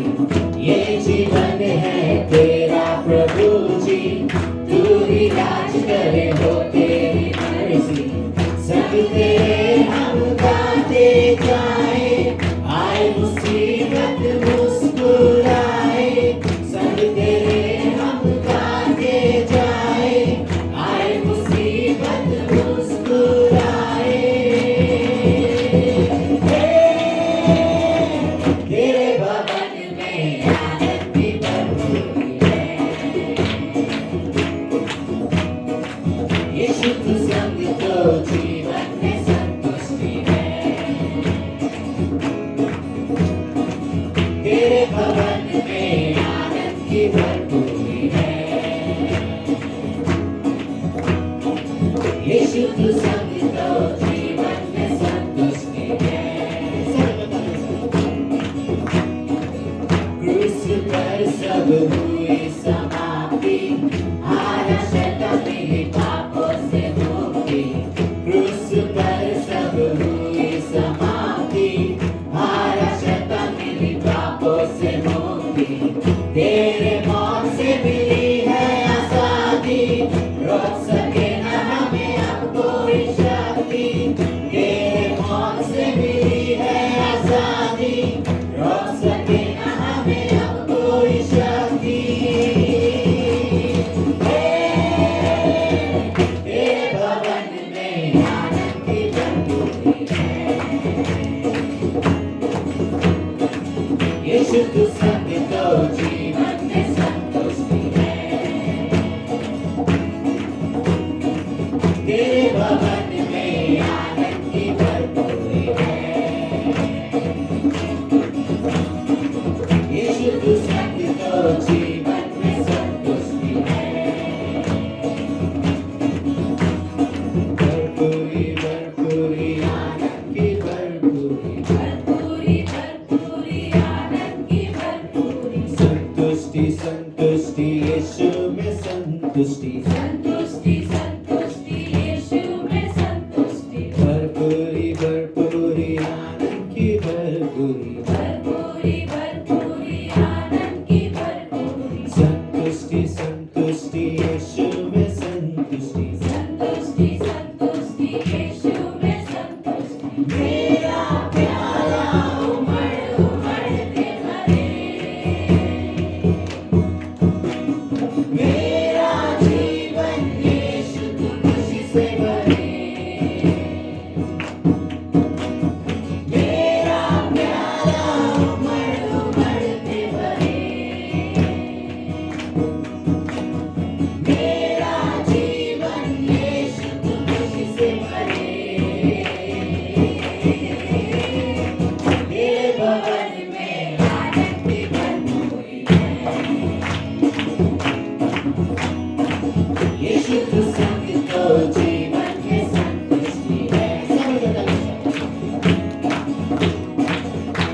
ये जीवन है तेरा प्रभु जी, तू ही राज करे हो तेरी मर्जी। सब तेरे हम गाते जाए, आए मुसीबत मुस्कुराए। सब तेरे हम गाते जाए, आए मुसीबत मुस्कुराए। तेरे भवन में आनंद की भरपूरी है, यीशु तू संग तो जीवन में संतुष्टि है। तेरे भवन में आनंद की भरपूरी है, यीशु तू संग तो जीवन में संतुष्टि है। क्रूस पर सब हुई समाप्ति, हारा शैतान मिली पापों से मुक्ति। क्रूस पर सब हुई समाप्ति, हारा शैतान मिली पापों से मुक्ति। तेरे मौत से मिली है आजादी, रोक सके न हमें अब कोई शक्ति। तेरे मौत से मिली है आजादी, रोक सके न हमें अब कोई शक्ति। तेरे भवन में तो जीवन में संतुष्टि है। तेरे भवन में आनंद की भरपूरी है। यीशु तू संग तो जीवन में संतुष्टि है। भरपूरी भरपूरी आनंद की भरपूरी, भरपूरी भरपूरी आनंद की भरपूरी। संतुष्टि संतुष्टि यीशु में संतुष्टि, संतुष्टि संतुष्टि यीशु में संतुष्टि। भरपूरी भरपूरी आनंद की भरपूरी, भरपूरी भरपूरी आनंद की भरपूरी। संतुष्टि संतुष्टि यीशु में संतुष्टि, संतुष्टि संतुष्टि यीशु में संतुष्टि। मेरा प्यारा उमड़ उमड़ के भरे, मेरा जीवन यीशु तू खुशी से भरे। मेरा प्यारा उमड़ उमड़ के भरे, मेरा जीवन यीशु तू खुशी से भरे। तेरे भवन में आनंद की भरपूरी है। यीशु तू संग तो जीवन में संतुष्टि है।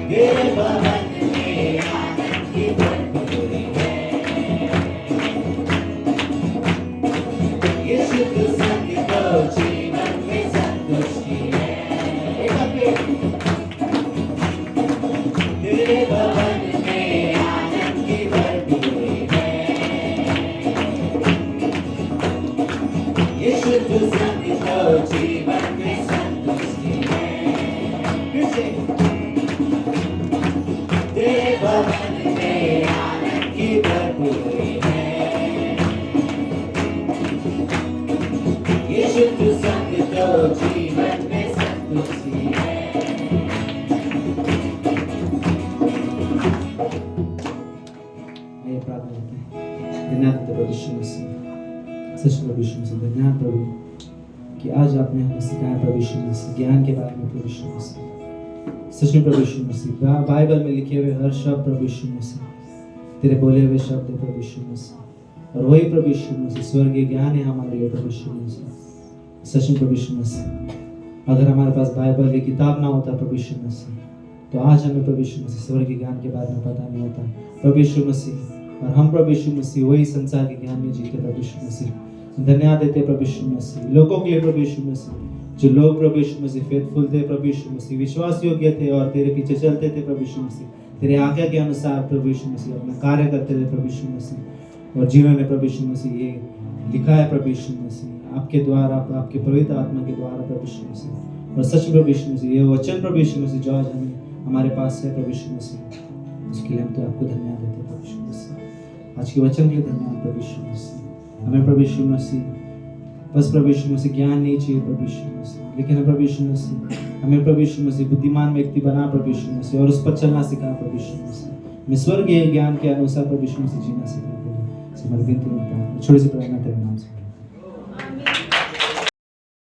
तेरे भवन में आनंद की भरपूरी है। यीशु तू संग तो जीवन में संतुष्टि है। तेरे भवन में आनंद की भरपूरी है। यीशु तू संग तो जीवन में संतुष्टि है। फिर से तेरे भवन में आनंद की भरपूरी है। यीशु तू संग तो जीवन में संतुष्टि है। आइए प्रार्थना करते हैं। धन्यवाद प्रभु यीशु मसीह, सच प्रभु यीशु मसीह, धन्यवाद प्रभु कि आज आपने हमें सिखाया प्रभु यीशु मसीह ज्ञान के बारे में प्रभु यीशु मसीह। सच में प्रभु यीशु मसीह बाइबल में लिखे हुए हर शब्द प्रभु यीशु मसीह तेरे बोले हुए शब्द है प्रभु यीशु मसीह, और वही प्रभु यीशु मसीह स्वर्गीय ज्ञान है हमारे लिए प्रभु यीशु मसीह। सच में प्रभु यीशु मसीह अगर हमारे पास बाइबल की किताब ना होता प्रभु यीशु मसीह, तो आज हमें प्रभु यीशु मसीह स्वर्गीय ज्ञान के बारे में पता नहीं होता प्रभु यीशु मसीह, और हम प्रभु यीशु मसीह वही संसार के ज्ञान में जीते प्रभु यीशु मसीह। धन्यवाद देते प्रभु यीशु मसीह लोगों के लिए प्रभु यीशु मसीह, जो लोग प्रभु यीशु मसीह फेथफुल थे प्रभु यीशु मसीह, विश्वास योग्य थे और तेरे पीछे चलते थे प्रभु यीशु मसीह, तेरे आज्ञा के अनुसार प्रभु यीशु मसीह अपना कार्य करते थे प्रभु यीशु मसीह, और जिन्होंने प्रभु यीशु मसीह ये लिखा है प्रभु यीशु मसीह आपके द्वारा, आपके पवित्र आत्मा के द्वारा प्रभु यीशु मसीह। और सच प्रभु यीशु मसीह ये वचन प्रभु यीशु मसीह जो आज हमें हमारे पास है प्रभु यीशु मसीह, उसके लिए हम तो आपको धन्यवाद देते हैं प्रभु यीशु मसीह। आज के वचन के लिए धन्यवाद प्रभु यीशु मसीह। हमें प्रभु यीशु मसीह बस प्रभु यीशु मसीह ज्ञान नहीं चाहिए प्रभु यीशु मसीह, लेकिन प्रभु यीशु मसीह हमें प्रभु यीशु मसीह बुद्धिमान व्यक्ति बना प्रभु यीशु मसीह, और उस पर चलना सिखा प्रभु यीशु मसीह। मैं स्वर्गीय ज्ञान के अनुसार प्रभु यीशु मसीह जीना सिखा प्रभु। हमारी विनती में छोटी सी प्रार्थना तेरे नाम से।